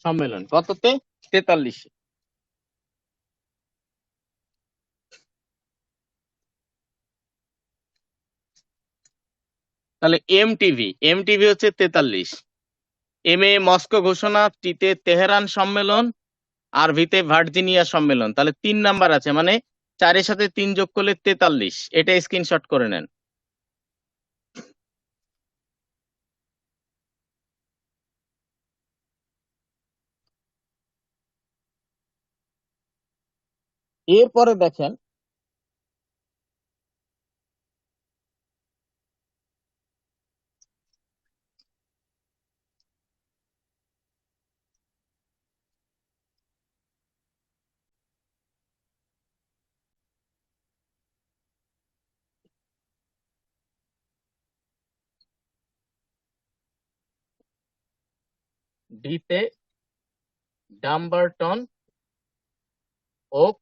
সম্মেলন কততে? 43-এ। তাহলে এমটিভি হচ্ছে 43, এম এ মস্কো ঘোষণা, টিতে তেহরান সম্মেলন, আর ভিতে ভার্জিনিয়া সম্মেলন। তাহলে 3 নাম্বার আছে, মানে 4-এর সাথে 3 যোগ করলে 43। এটা স্ক্রিনশট করে নেন। এরপরে দেখেন ডিতে ডাম্বারটন ওক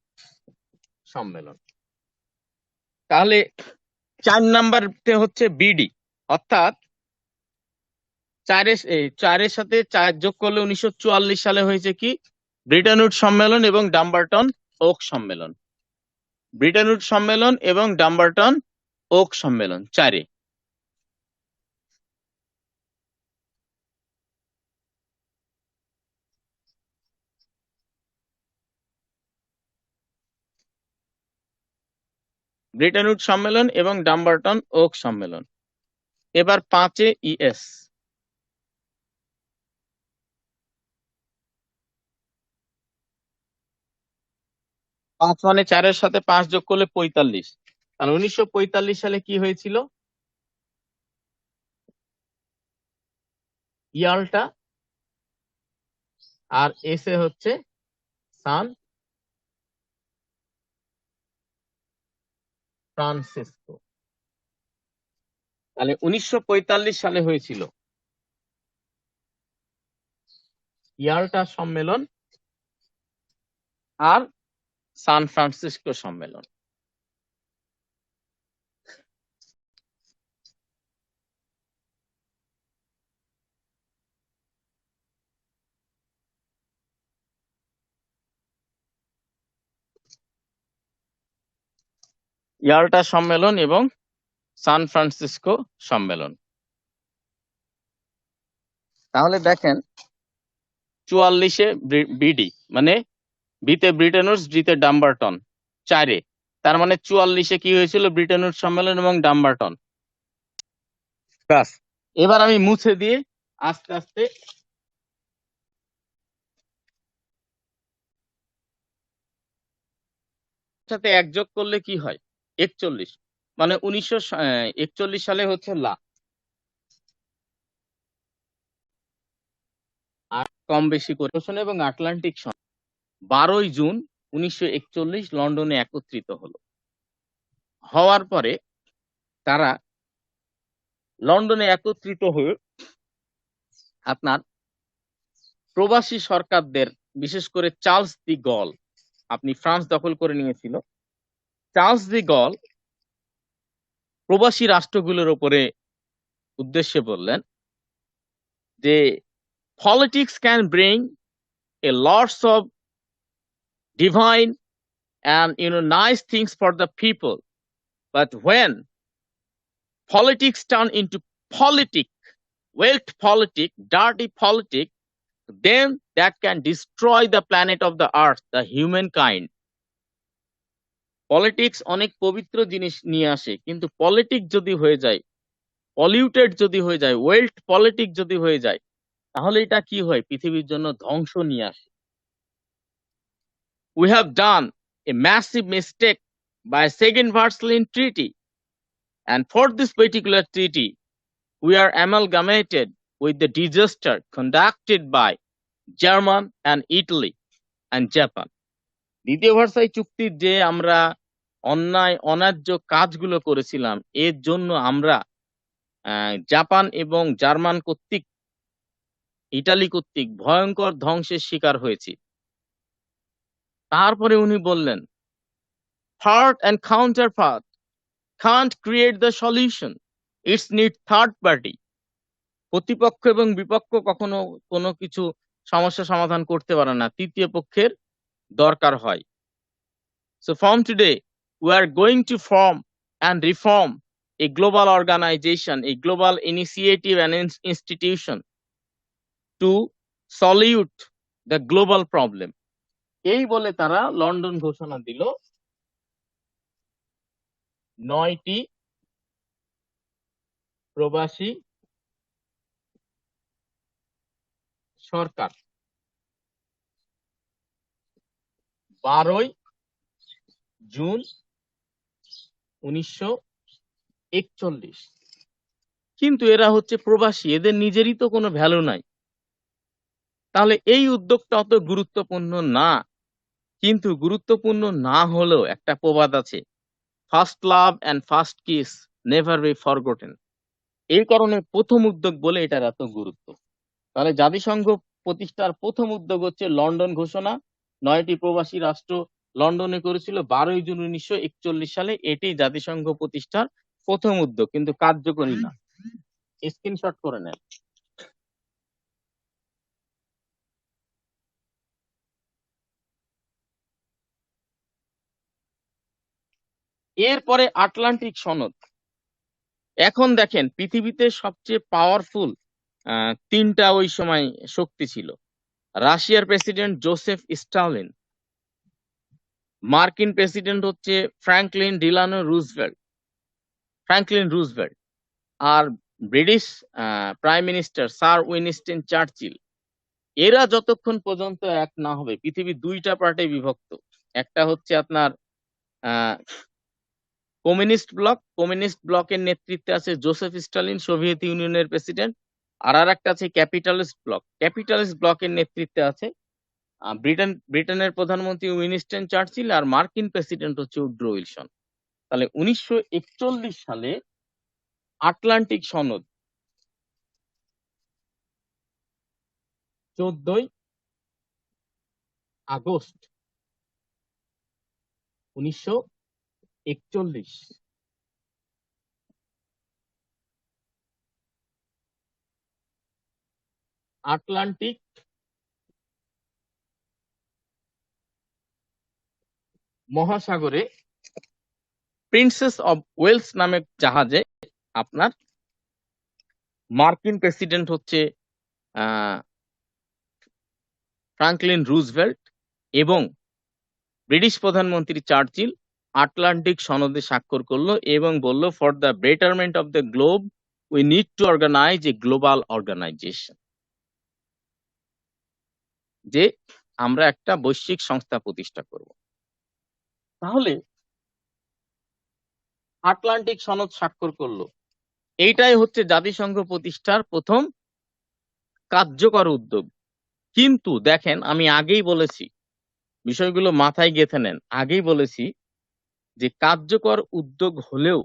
সম্মেলন। তাহলে 4 নাম্বারতে হচ্ছে বিডি, অর্থাৎ চারের সাথে 4 যোগ করলে 1944 সালে হয়েছে কি ব্রিটেন উড সম্মেলন এবং ডাম্বারটন ওক সম্মেলন। ব্রিটেন উড সম্মেলন এবং ডাম্বারটন ওক সম্মেলন 4-এ। ব্রিটেন উড সম্মেলন এবং ডাম্বারটন ওক সম্মেলন। এবার 5-এ ইএস। 5 মানে 4-এর সাথে 5 যোগ করলে 45। আর 1945 সালে কি হয়েছিল? ইয়াল্টা, আর এস এ হচ্ছে সান ফ্রান্সিসকো। তাহলে 1945 সালে হয়েছিল ইয়াল্টা সম্মেলন আর সান ফ্রান্সিসকো সম্মেলন। ইয়াল্টা সম্মেলন এবং সান ফ্রান্সিসকো সম্মেলন। তাহলে দেখেন 44-এ বিডি মানে বিতে ব্রিটেন উডস, ডিতে ডাম্বারটন, 4-এ। তার মানে 44-এ কি হয়েছিল? ব্রিটেন উডস সম্মেলন এবং ডাম্বারটন। ব্যাস, এবার আমি মুছে দিয়ে আস্তে আস্তে সাথে 1 যোগ করলে কি হয়? 41। মানে 1941 সালে হচ্ছে লা। আর কম বেশি করে এবং আটলান্টিক 12ই জুন 1941 লন্ডনে একত্রিত হলো। হওয়ার পরে তারা লন্ডনে একত্রিত হয়ে আপনার প্রবাসী সরকারদের, বিশেষ করে চার্লস দি গল, আপনি ফ্রান্স দখল করে নিয়েছিল, চার্লস দি গল প্রবাসী রাষ্ট্রগুলোর উপরে উদ্দেশ্যে বললেন যে politics can bring a lots of divine and nice things for the people, but when politics turn into politic, wealth politic, dirty politic, then that can destroy the planet of the earth, the humankind. Politics অনেক পবিত্র জিনিস নিয়ে আসে, কিন্তু পলিটিক্স যদি হয়ে যায়, পলিউটেড যদি হয়ে যায়, ওয়েলথ পলিটিক্স যদি হয়ে যায়, তাহলে এটা কি হয়? পৃথিবীর জন্য ধ্বংস নিয়ে আসে। We have done a massive mistake by Second Versailles Treaty, and for this particular treaty, we are amalgamated with the disaster conducted by German and Italy and Japan. দ্বিতীয় ভার্সাই চুক্তির যে আমরা অন্যায় অন্যায্য কাজগুলো করেছিলাম, এর জন্য আমরা জাপান এবং জার্মান কর্তৃক, ইটালি কর্তৃক ভয়ঙ্কর ধ্বংসের শিকার হয়েছি। তারপরে উনি বললেন, part and counterpart can't create the solution, it's need third party. প্রতিপক্ষ এবং বিপক্ষ কখনো কোনো কিছু সমস্যা সমাধান করতে পারে না, তৃতীয় পক্ষের দরকার হয়। So from today we are going to form and reform a global organization, a global initiative and institution to solve the global problem. এই বলে তারা লন্ডন ঘোষণা দিল 9টি প্রবাসী সরকার 12ই জুন 1941। কিন্তু এরা হচ্ছে প্রবাসী, এদের নিজেরই তো কোনো ভ্যালু নাই, তাহলে এই উদ্যোগটা অত গুরুত্বপূর্ণ না। কিন্তু গুরুত্বপূর্ণ না হলেও একটা প্রবাদ আছে, first love and first kiss never be forgotten. এই কারণে প্রথম উদ্যোগ বলে এটার এত গুরুত্ব। তাহলে জাতিসংঘ প্রতিষ্ঠার প্রথম উদ্যোগ হচ্ছে লন্ডন ঘোষণা, 9টি প্রবাসী রাষ্ট্র লন্ডনে করেছিল 12 জুন 1941 সালে। এটি জাতিসংঘ প্রতিষ্ঠার প্রথম উদ্যোগ, কিন্তু কার্যকরী না। স্ক্রিনশট করে নেন। এরপরে আটলান্টিক সনদ। এখন দেখেন পৃথিবীতে সবচেয়ে পাওয়ারফুল তিনটা ওই সময় শক্তি ছিল। রাশিয়ার প্রেসিডেন্ট জোসেফ স্টালিন, মার্কিন প্রেসিডেন্ট হচ্ছে ফ্র্যাঙ্কলিন রুজভেল্ট, আর British prime minister sir Winston Churchill. এরা যতক্ষণ পর্যন্ত এক না হবে, পৃথিবী দুইটা পার্টে বিভক্ত। একটা হচ্ছে আপনার কমিউনিস্ট ব্লকের নেতৃত্বে আছে জোসেফ স্টালিন, সোভিয়েত ইউনিয়নের প্রেসিডেন্ট। আর একটা আছে ক্যাপিটালিস্ট ব্লকের নেতৃত্বে আছে ব্রিটেনের প্রধানমন্ত্রী উইনস্টন চার্চিল, আর মার্কিন প্রেসিডেন্ট হচ্ছে উড্রো উইলসন। তাহলে 1941 সালে আটলান্টিক সনদ 14 আগস্ট 1941 আটলান্টিক মহাসাগরে প্রিন্সেস অব ওয়েলস নামে জাহাজে আপনার মার্কিন প্রেসিডেন্ট হচ্ছে ফ্রাঙ্কলিন রুজভেল্ট এবং ব্রিটিশ প্রধানমন্ত্রী চার্চিল আটলান্টিক সনদে স্বাক্ষর করলো এবং বলল, for the betterment of the globe we need to organize a global organization, যে আমরা একটা বৈশ্বিক সংস্থা প্রতিষ্ঠা করব। তাহলে আটলান্টিক সনদ স্বাক্ষর করলো। এইটাই হচ্ছে জাতিসংঘ প্রতিষ্ঠার প্রথম কার্যকর উদ্যোগ। কিন্তু দেখেন, আমি আগেই বলেছি, বিষয়গুলো মাথায় গেঁথে নেন, আগেই বলেছি যে কার্যকর উদ্যোগ হলেও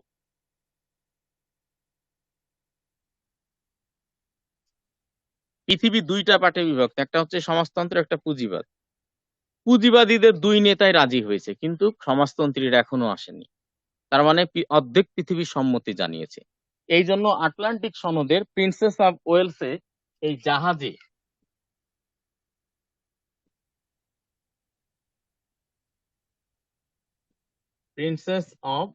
পৃথিবী দুইটা পার্টে বিভক্ত, একটা হচ্ছে সমাজতন্ত্র, একটা পুঁজিবাদ। পুঁজিবাদীদের দুই নেতাই রাজি হয়েছে, কিন্তু সমাজতন্ত্রীরা এখনো আসেনি। তার মানে অর্ধেক পৃথিবী সম্মতি জানিয়েছে। এই জন্য আটলান্টিক সনদের প্রিন্সেস অফ ওয়েলসে এই জাহাজে প্রিন্সেস অফ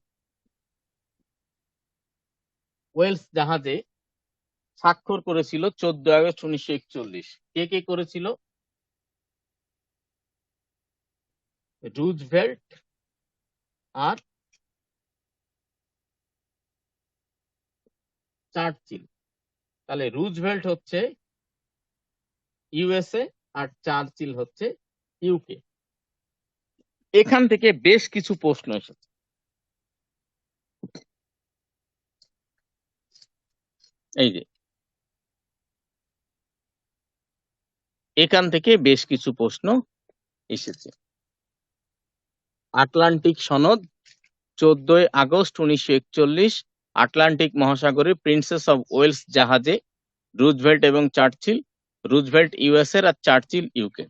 ওয়েলস জাহাজে স্বাক্ষর করেছিল 14 আগস্ট 1941। কে কে করেছিল? রুজভেল্ট আর চার্চিল। তাহলে রুজভেল্ট হচ্ছে ইউএসএ আর চার্চিল হচ্ছে ইউকে। এখান থেকে বেশ কিছু প্রশ্ন এসেছে। এই যে এখান থেকে বেশ কিছু প্রশ্ন এসেছে। আটলান্টিক সনদ 14 আগস্ট 1941, আটলান্টিক মহাসাগরে প্রিন্সেস অফ ওয়েলস জাহাজে রুজভেল্ট এবং চার্চিল, রুজভেল্ট ইউএসএ আর চার্চিল ইউকে।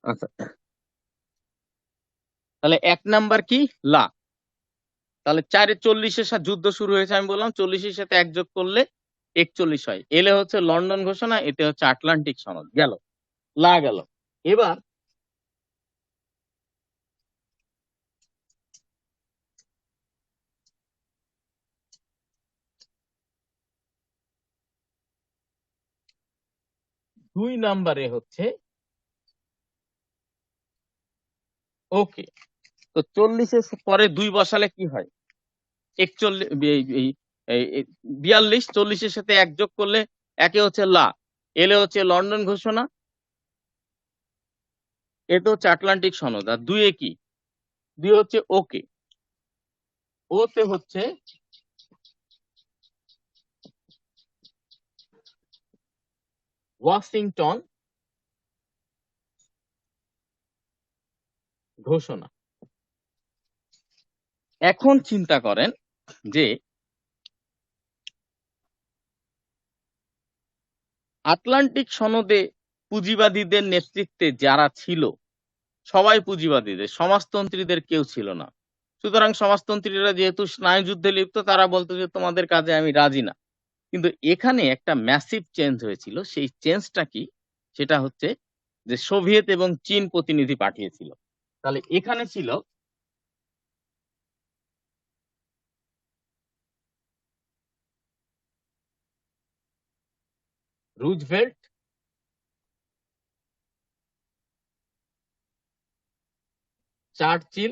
আচ্ছা, তাহলে 1 নাম্বার কি? লা। তাহলে 4-40-এর সাথে যুদ্ধ শুরু হয়েছে, আমি বললাম 40-এর সাথে 1 যোগ করলে 41 হয়। এলে হচ্ছে লন্ডন ঘোষণা, এতে হচ্ছে আটলান্টিক সনদ। গেল, লা গেল। এবার দুই নাম্বারে হচ্ছে ওকে। তো 40-এর পরে 2 বসালে কি হয়? 42। 40-এর সাথে 1 যোগ করলে একে হচ্ছে লা, এলে হচ্ছে লন্ডন ঘোষণা, এ তো হচ্ছে আটলান্টিক সনদ। আর 2 কি? 2 হচ্ছে ওকে। ওতে হচ্ছে ওয়াশিংটন ঘোষণা। এখন চিন্তা করেন যে আটলান্টিক সনদে পুঁজিবাদীদের নেতৃত্বে যারা ছিল সবাই পুঁজিবাদীদের, সমাজতন্ত্রীদের কেউ ছিল না। সুতরাং সমাজতন্ত্রীরা যেহেতু স্নায়ুযুদ্ধে লিপ্ত, তারা বলতো যে তোমাদের কাজে আমি রাজি না। কিন্তু এখানে একটা ম্যাসিভ চেঞ্জ হয়েছিল। সেই চেঞ্জটা কি? সেটা হচ্ছে যে সোভিয়েত এবং চীন প্রতিনিধি পাঠিয়েছিল। তাহলে এখানে ছিল রুজভেল্ট, চার্চিল,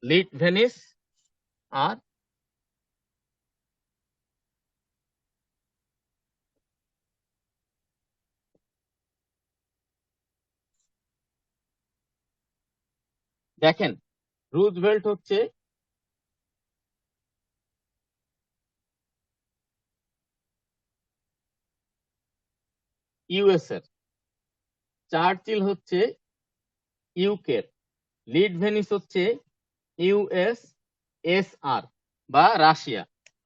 লিটভেনিস আর দেখেন, রুজভেল্ট হচ্ছে ইউএস এর, চার্চিল হচ্ছে ইউকের, লিটভেনিস হচ্ছে ইউএসএসআর বা রাশিয়া,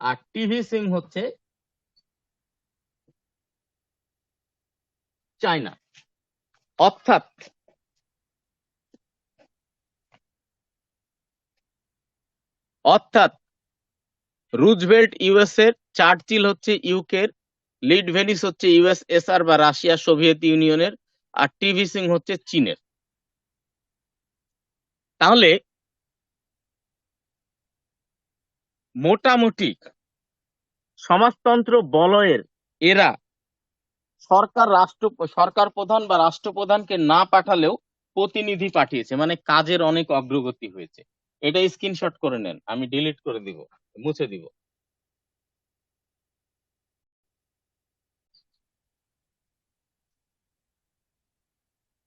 আর টিভি সিং হচ্ছে চায়না। অর্থাৎ অর্থাৎ রুজভেল্ট ইউএস এর, চার্চিল হচ্ছে ইউকের, লিটভেনিস হচ্ছে ইউএসএসআর বা রাশিয়া সোভিয়েত ইউনিয়নের, আর টিভি সিং হচ্ছে চীনের। তাহলে মোটামুটি সমাজতন্ত্র বলয়ের এরা সরকার প্রধান বা রাষ্ট্রপ্রধানকে না পাঠালেও প্রতিনিধি পাঠিয়েছে, মানে কাজের অনেক অগ্রগতি হয়েছে। এটা স্ক্রিনশট করে নেন, আমি ডিলিট করে দিব, মুছে দিব।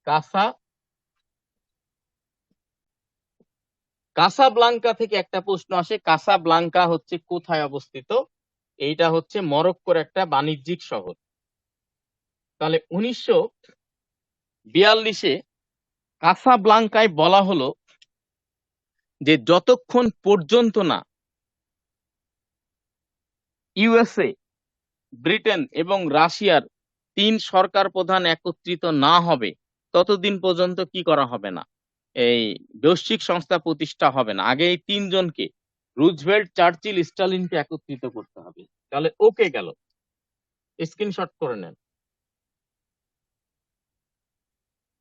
কাসা কাসাব্লাঙ্কা থেকে একটা প্রশ্ন আসে, কাসাব্লাঙ্কা হচ্ছে কোথায় অবস্থিত? এইটা হচ্ছে মরক্কোর একটা বাণিজ্যিক শহর। তাহলে 1942-এ কাসাব্লাঙ্কায় বলা হলো যে যতক্ষণ পর্যন্ত না ইউএসএ, ব্রিটেন এবং রাশিয়ার 3 সরকার প্রধান একত্রিত না হবে ততদিন পর্যন্ত কি করা হবে না, এই বৈশ্বিক সংস্থা প্রতিষ্ঠা হবে না। আগে এই 3 জনকে, রুজভেল্ট, চার্চিল, স্টালিনকে একত্রিত করতে হবে। তাহলে ওকে গেল, স্ক্রিনশট করে নেন।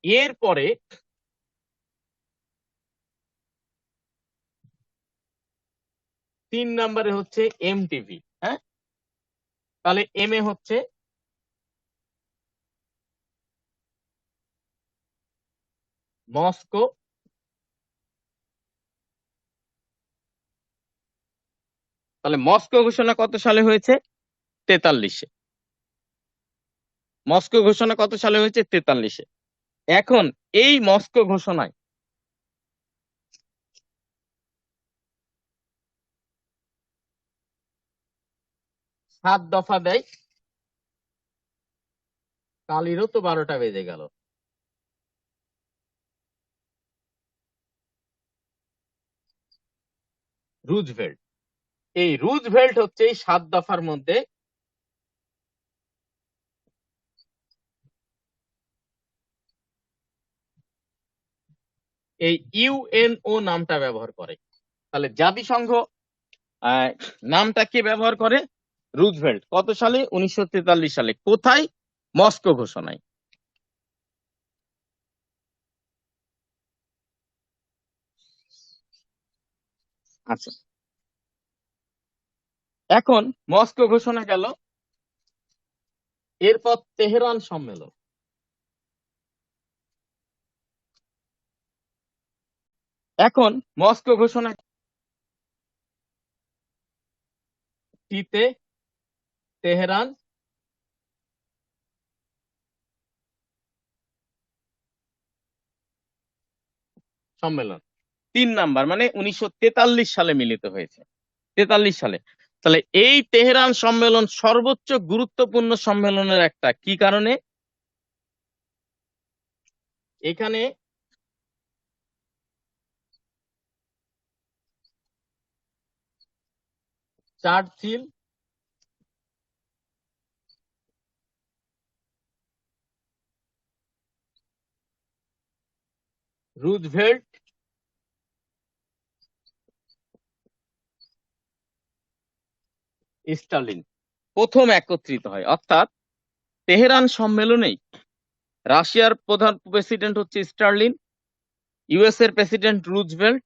এরপরে 3 নম্বরে হচ্ছে এমটিভি। হ্যাঁ, তাহলে এম এ হচ্ছে মস্কো, তাহলে মস্কো ঘোষণা কত সালে হয়েছে? 43-এ। মস্কো ঘোষণা কত সালে হয়েছে? 43-এ। এখন এই মস্কো ঘোষণায় 7 দফা দেয়। কালিরও তো 12টা বেজে গেল। রুজভেল্ট, এই রুজভেল্ট হচ্ছে এই 7 দফার মধ্যে এই ইউএনও নামটা ব্যবহার করে। তাহলে জাতিসংঘ আহ, নামটা কে ব্যবহার করে? রুজভেল্ট। কত সালে? 1943 সালে। কোথায়? মস্কো ঘোষণায়। আচ্ছা, এখন মস্কো ঘোষণা গেল, এরপর তেহরান সম্মেলন। এখন মস্কো ঘোষণা টিতে তেহরান সম্মেলন। 3 নাম্বার মানে 1943 সালে মিলিত হয়েছে, 43 সালে। তাহলে এই তেহরান সম্মেলন সর্বোচ্চ গুরুত্বপূর্ণ সম্মেলনের একটা, কি কারণে? এখানে চার্চিল, রুজভেল্ট, স্টালিন প্রথম একত্রিত হয়। অর্থাৎ তেহরান সম্মেলনেই রাশিয়ার প্রধান প্রেসিডেন্ট হচ্ছে স্টার্লিন, ইউএস এর প্রেসিডেন্ট রুজভেল্ট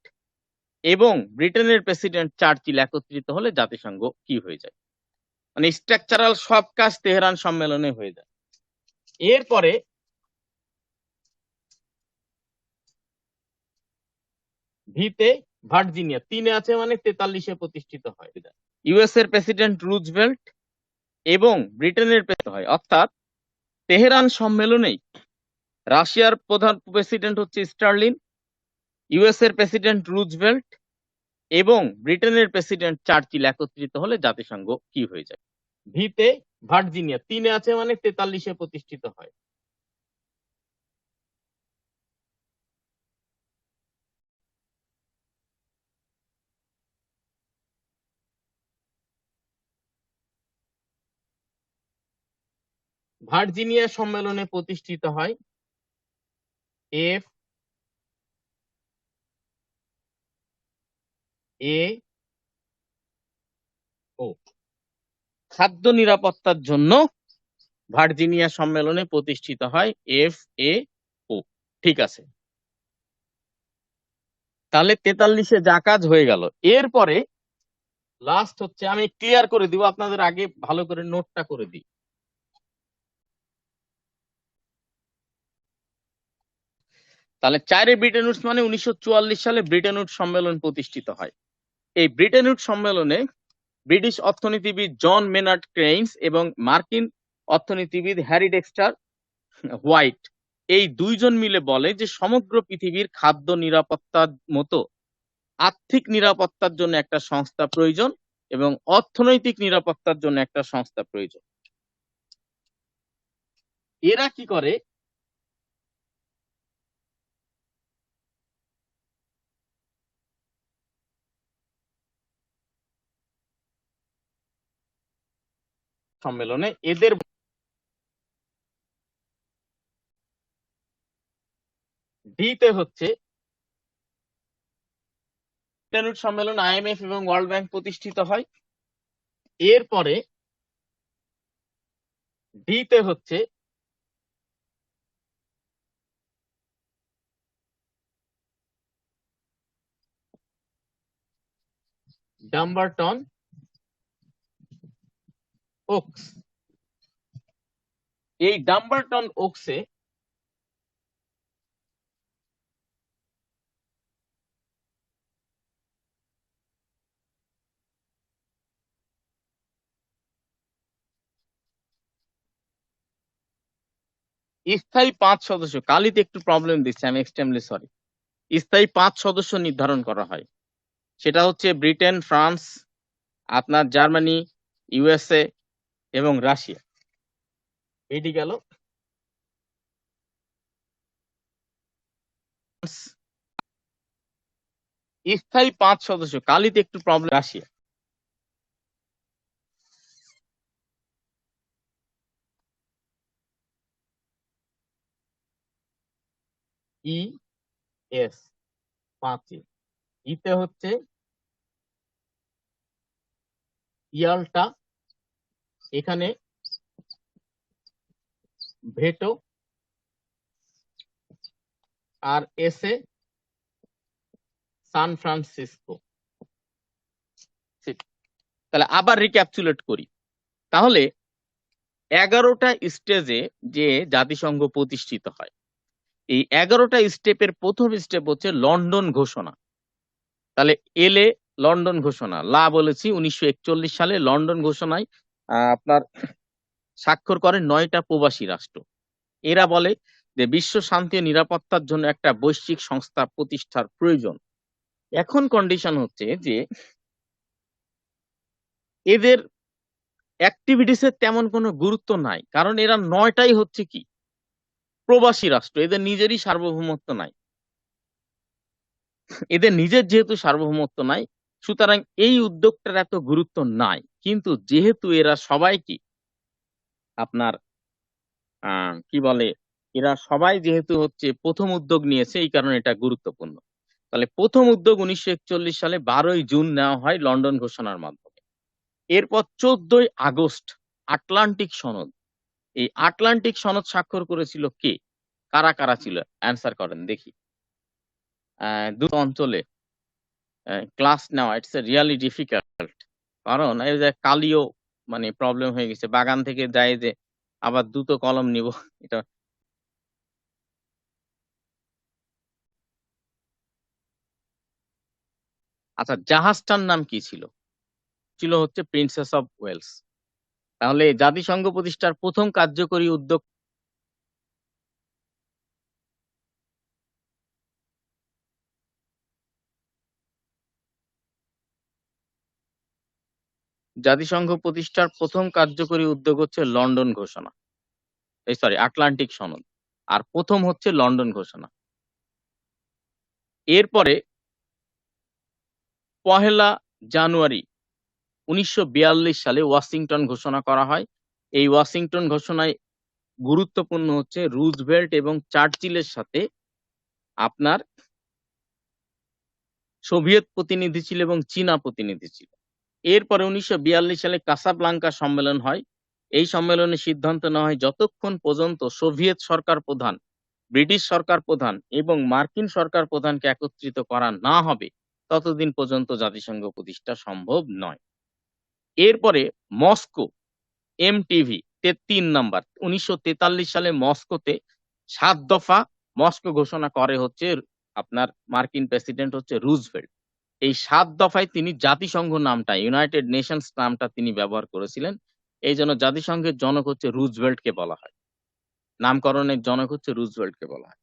এবং ব্রিটেনের প্রেসিডেন্ট চার্চিল একত্রিত হলে জাতিসংঘ কি হয়ে যায়, মানে স্ট্রাকচারাল সব কাজ তেহরান সম্মেলনে হয়ে যায়। এরপরে ভিতে ভার্জিনিয়া, 3-এ আছে মানে 43-এ প্রতিষ্ঠিত হয়। ইউএস এর প্রেসিডেন্ট রুজভেল্ট এবং ব্রিটেনের প্রেসিডেন্ট হয়। অর্থাৎ তেহরান সম্মেলনেই রাশিয়ার প্রধান প্রেসিডেন্ট হচ্ছে স্টার্লিন, ইউএস এর প্রেসিডেন্ট রুজভেল্ট এবং ব্রিটেনের প্রেসিডেন্ট চার্চিল একত্রিত হলে জাতিসংঘ কি হয়ে যায়। ভিতে ভার্জিনিয়া, 3-এ আছে মানে 43-এ প্রতিষ্ঠিত হয়। ভার্জিনিয়া সম্মেলনে প্রতিষ্ঠিত হয় এফ এ ও, খাদ্য নিরাপত্তার জন্য ভার্জিনিয়া সম্মেলনে প্রতিষ্ঠিত হয় FAO। ঠিক আছে, তাহলে 43-এ যা কাজ হয়ে গেল। এরপরে লাস্ট হচ্ছে, আমি ক্লিয়ার করে দিব, আপনাদের আগে ভালো করে নোটটা করে দিই। তাহলে 4-এ ব্রিটেন উডস মানে 1944 সালে ব্রিটেন উডস সম্মেলন প্রতিষ্ঠিত হয়। এই ব্রিটেন উডস সম্মেলনে ব্রিটিশ অর্থনীতিবিদ জন মেনার্ড কেইনস এবং মার্কিন অর্থনীতিবিদ হ্যারি ডেক্সটার হোয়াইট এই দুইজন মিলে বলে যে সমগ্র পৃথিবীর খাদ্য নিরাপত্তার মতো আর্থিক নিরাপত্তার জন্য একটা সংস্থা প্রয়োজন এবং অর্থনৈতিক নিরাপত্তার জন্য একটা সংস্থা প্রয়োজন। এরা কি করে, সম্মেলনে এদের ডিতে হচ্ছে ব্রিটেন উডস সম্মেলন, IMF এবং ওয়ার্ল্ড ব্যাংক প্রতিষ্ঠিত হয়। এরপরে ডিতে হচ্ছে ডাম্বারটন ওকস। এই ডাম্বারটন ওকসে স্থায়ী 5 সদস্য, কালিতে একটু প্রবলেম দিচ্ছে, আমি এক্সট্রিমলি সরি, স্থায়ী 5 সদস্য নির্ধারণ করা হয়। সেটা হচ্ছে ব্রিটেন, ফ্রান্স, আপনার জার্মানি, USA এবং রাশিয়া। এটি গেল। স্থায়ী 5 সদস্য, কালিতে একটু প্রবলেম, রাশিয়া। ES 5, ইতে হচ্ছে ইয়াল্টা, এখানে ভেটো, আর এসে সান ফ্রান্সিসকো। তাহলে আবার রিক্যাপচুলেট করি। তাহলে 11টা স্টেজে যে জাতিসংঘ প্রতিষ্ঠিত হয়, এই 11টা স্টেপের প্রথম স্টেপ হচ্ছে লন্ডন ঘোষণা। তাহলে এলে লন্ডন ঘোষণা, লা বলেছি 1941 সালে লন্ডন ঘোষণায় আপনার স্বাক্ষর করেন 9টা প্রবাসী রাষ্ট্র। এরা বলে যে বিশ্ব শান্তি ও নিরাপত্তার জন্য একটা বৈশ্বিক সংস্থা প্রতিষ্ঠার প্রয়োজন এখন কন্ডিশন হচ্ছে যে এদের অ্যাক্টিভিটিস এর তেমন কোনো গুরুত্ব নাই, কারণ এরা ৯টাই হচ্ছে কি প্রবাসী রাষ্ট্র, এদের নিজেরই সার্বভৌমত্ব নাই। এদের নিজের যেহেতু সার্বভৌমত্ব নাই, সুতরাং এই উদ্যোগটার এত গুরুত্ব নাই। কিন্তু যেহেতু এরা সবাই কি আপনার কি বলে, এরা সবাই যেহেতু হচ্ছে প্রথম উদ্যোগ নিয়েছে, এই কারণে এটা গুরুত্বপূর্ণ। তাহলে প্রথম উদ্যোগ ১৯৪১ সালে ১২ই জুন নেওয়া হয় লন্ডন ঘোষণার মাধ্যমে। এরপর ১৪ই আগস্ট আটলান্টিক সনদ। এই আটলান্টিক সনদ স্বাক্ষর করেছিল কে? কারা, কারা ছিল? অ্যান্সার করেন দেখি। দুটো অঞ্চলে ক্লাস নেওয়া ইটস এ রিয়ালি ডিফিকাল্ট। কারণ এই যে কালিও মানে প্রবলেম হয়ে গেছে। বাগান থেকে যায় যে আবার দুটো কলম নিব এটা। আচ্ছা, জাহাজটার নাম কি ছিল? ছিল হচ্ছে প্রিন্সেস অফ ওয়েলস। তাহলে জাতিসংঘ প্রতিষ্ঠার প্রথম কার্যকরী উদ্যোগ, জাতিসংঘ প্রতিষ্ঠার প্রথম কার্যকরী উদ্যোগ হচ্ছে লন্ডন ঘোষণা, এই সরি আটলান্টিক সনদ। আর প্রথম হচ্ছে লন্ডন ঘোষণা। এরপরে ১লা জানুয়ারি ১৯৪২ সালে ওয়াশিংটন ঘোষণা করা হয়। এই ওয়াশিংটন ঘোষণায় গুরুত্বপূর্ণ হচ্ছে রুজভেল্ট এবং চার্চিলের সাথে আপনার সোভিয়েত প্রতিনিধি ছিল এবং চীনা প্রতিনিধি ছিল। এরপরে ১৯৪২ সালে কাসাব্লাঙ্কা সম্মেলন হয়। এই সম্মেলনে সিদ্ধান্ত নেওয়া হয় যতক্ষণ পর্যন্ত সোভিয়েত সরকার প্রধান, ব্রিটিশ সরকার প্রধান এবং মার্কিন সরকার প্রধানকে একত্রিত করা না হবে, ততদিন পর্যন্ত জাতিসংঘ প্রতিষ্ঠা সম্ভব নয়। এরপরে মস্কো এমটিভি ৩ নাম্বার ১৯৪৩ সালে মস্কোতে ৭ দফা মস্কো ঘোষণা করে হচ্ছে আপনার মার্কিন প্রেসিডেন্ট হচ্ছে রুজভেল্ট। এই ৭ দফায় তিনি জাতিসংঘ নামটা, ইউনাইটেড নেশনস নামটা তিনি ব্যবহার করেছিলেন। এই জন্য জাতিসংঘের জনক হচ্ছে রুজভেল্টকে বলা হয়। নামকরণের জনক হচ্ছে রুজভেল্টকে বলা হয়।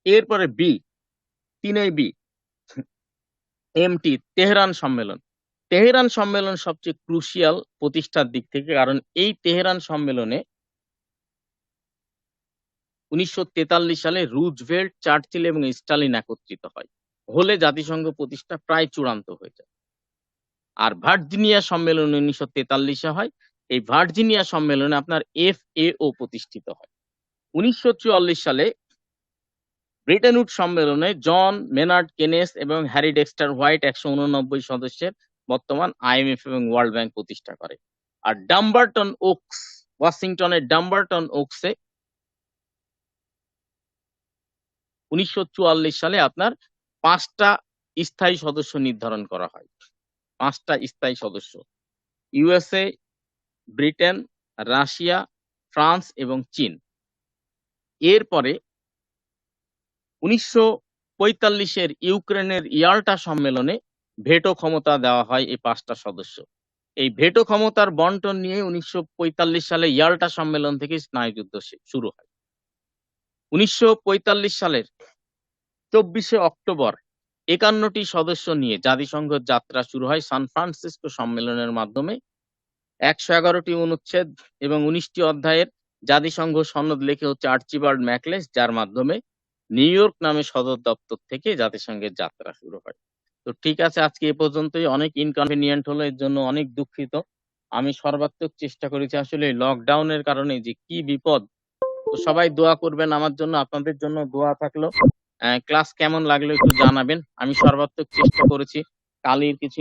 এরপরে বি, ৩ বি এমটি তেহরান সম্মেলন। তেহরান সম্মেলন সবচেয়ে ক্রুশিয়াল প্রতিষ্ঠার দিক থেকে, কারণ এই তেহরান সম্মেলনে ১৯৪৩ সালে রুজভেল্ট, চার্চিল এবং স্টালিন একত্রিত হয়। হলে জাতিসংঘ প্রতিষ্ঠা প্রায় চূড়ান্ত হয়ে যায়। আর ভার্জিনিয়া সম্মেলন ১৯৪৩ হয়। এই ভার্জিনিয়া সম্মেলনে আপনার FAO প্রতিষ্ঠিত হয়। ১৯৪৪ সালে ব্রেটন উড সম্মেলনে জন মেনার্ড কেনেস এবং হ্যারি ডেক্সটার হোয়াইট ১৮৯ সদস্যের বর্তমান IMF এবং ওয়ার্ল্ড ব্যাংক প্রতিষ্ঠা করে। আর ডাম্বারটন ওকস, ওয়াশিংটনের ডাম্বারটন ওকসে ১৯৪৪ সালে আপনার ৫টা স্থায়ী সদস্য নির্ধারণ করা হয়। ৫টা স্থায়ী সদস্য, USA, ব্রিটেন, রাশিয়া, ফ্রান্স এবং চীন। এরপরে ১৯৪৫ ইউক্রেনের ইয়াল্টা সম্মেলনে ভেটো ক্ষমতা দেওয়া হয় এই ৫টা সদস্য। এই ভেটো ক্ষমতার বন্টন নিয়ে ১৯৪৫ সালে ইয়াল্টা সম্মেলন থেকে স্নায়ুযুদ্ধ শুরু হয়। ১৯৪৫ সালের ২৪শে অক্টোবর ৫১টি সদস্য নিয়ে জাতিসংঘের যাত্রা শুরু হয় সান ফ্রান্সিসকো সম্মেলনের মাধ্যমে। ১১১টি অনুচ্ছেদ এবং ১৯টি অধ্যায়ের জাতিসংঘ সনদ লেখে হচ্ছে আর্চিবাল্ড ম্যাকলেস, যার মাধ্যমে নিউ ইয়র্ক নামে সদর দপ্তর থেকে জাতিসংঘের যাত্রা শুরু হয়। তো ঠিক আছে, আজকে এ পর্যন্তই। অনেক ইনকনভিনিয়েন্ট হলো, এর জন্য অনেক দুঃখিত। আমি সর্বাত্মক চেষ্টা করেছি, আসলে লকডাউনের কারণে যে কি বিপদ। তো সবাই দোয়া করবেন আমার জন্য, আপনাদের জন্য দোয়া থাকলো। ক্লাস কেমন লাগলো একটু জানাবেন। আমি সর্বাত্মক চেষ্টা করেছি। কালির কিছু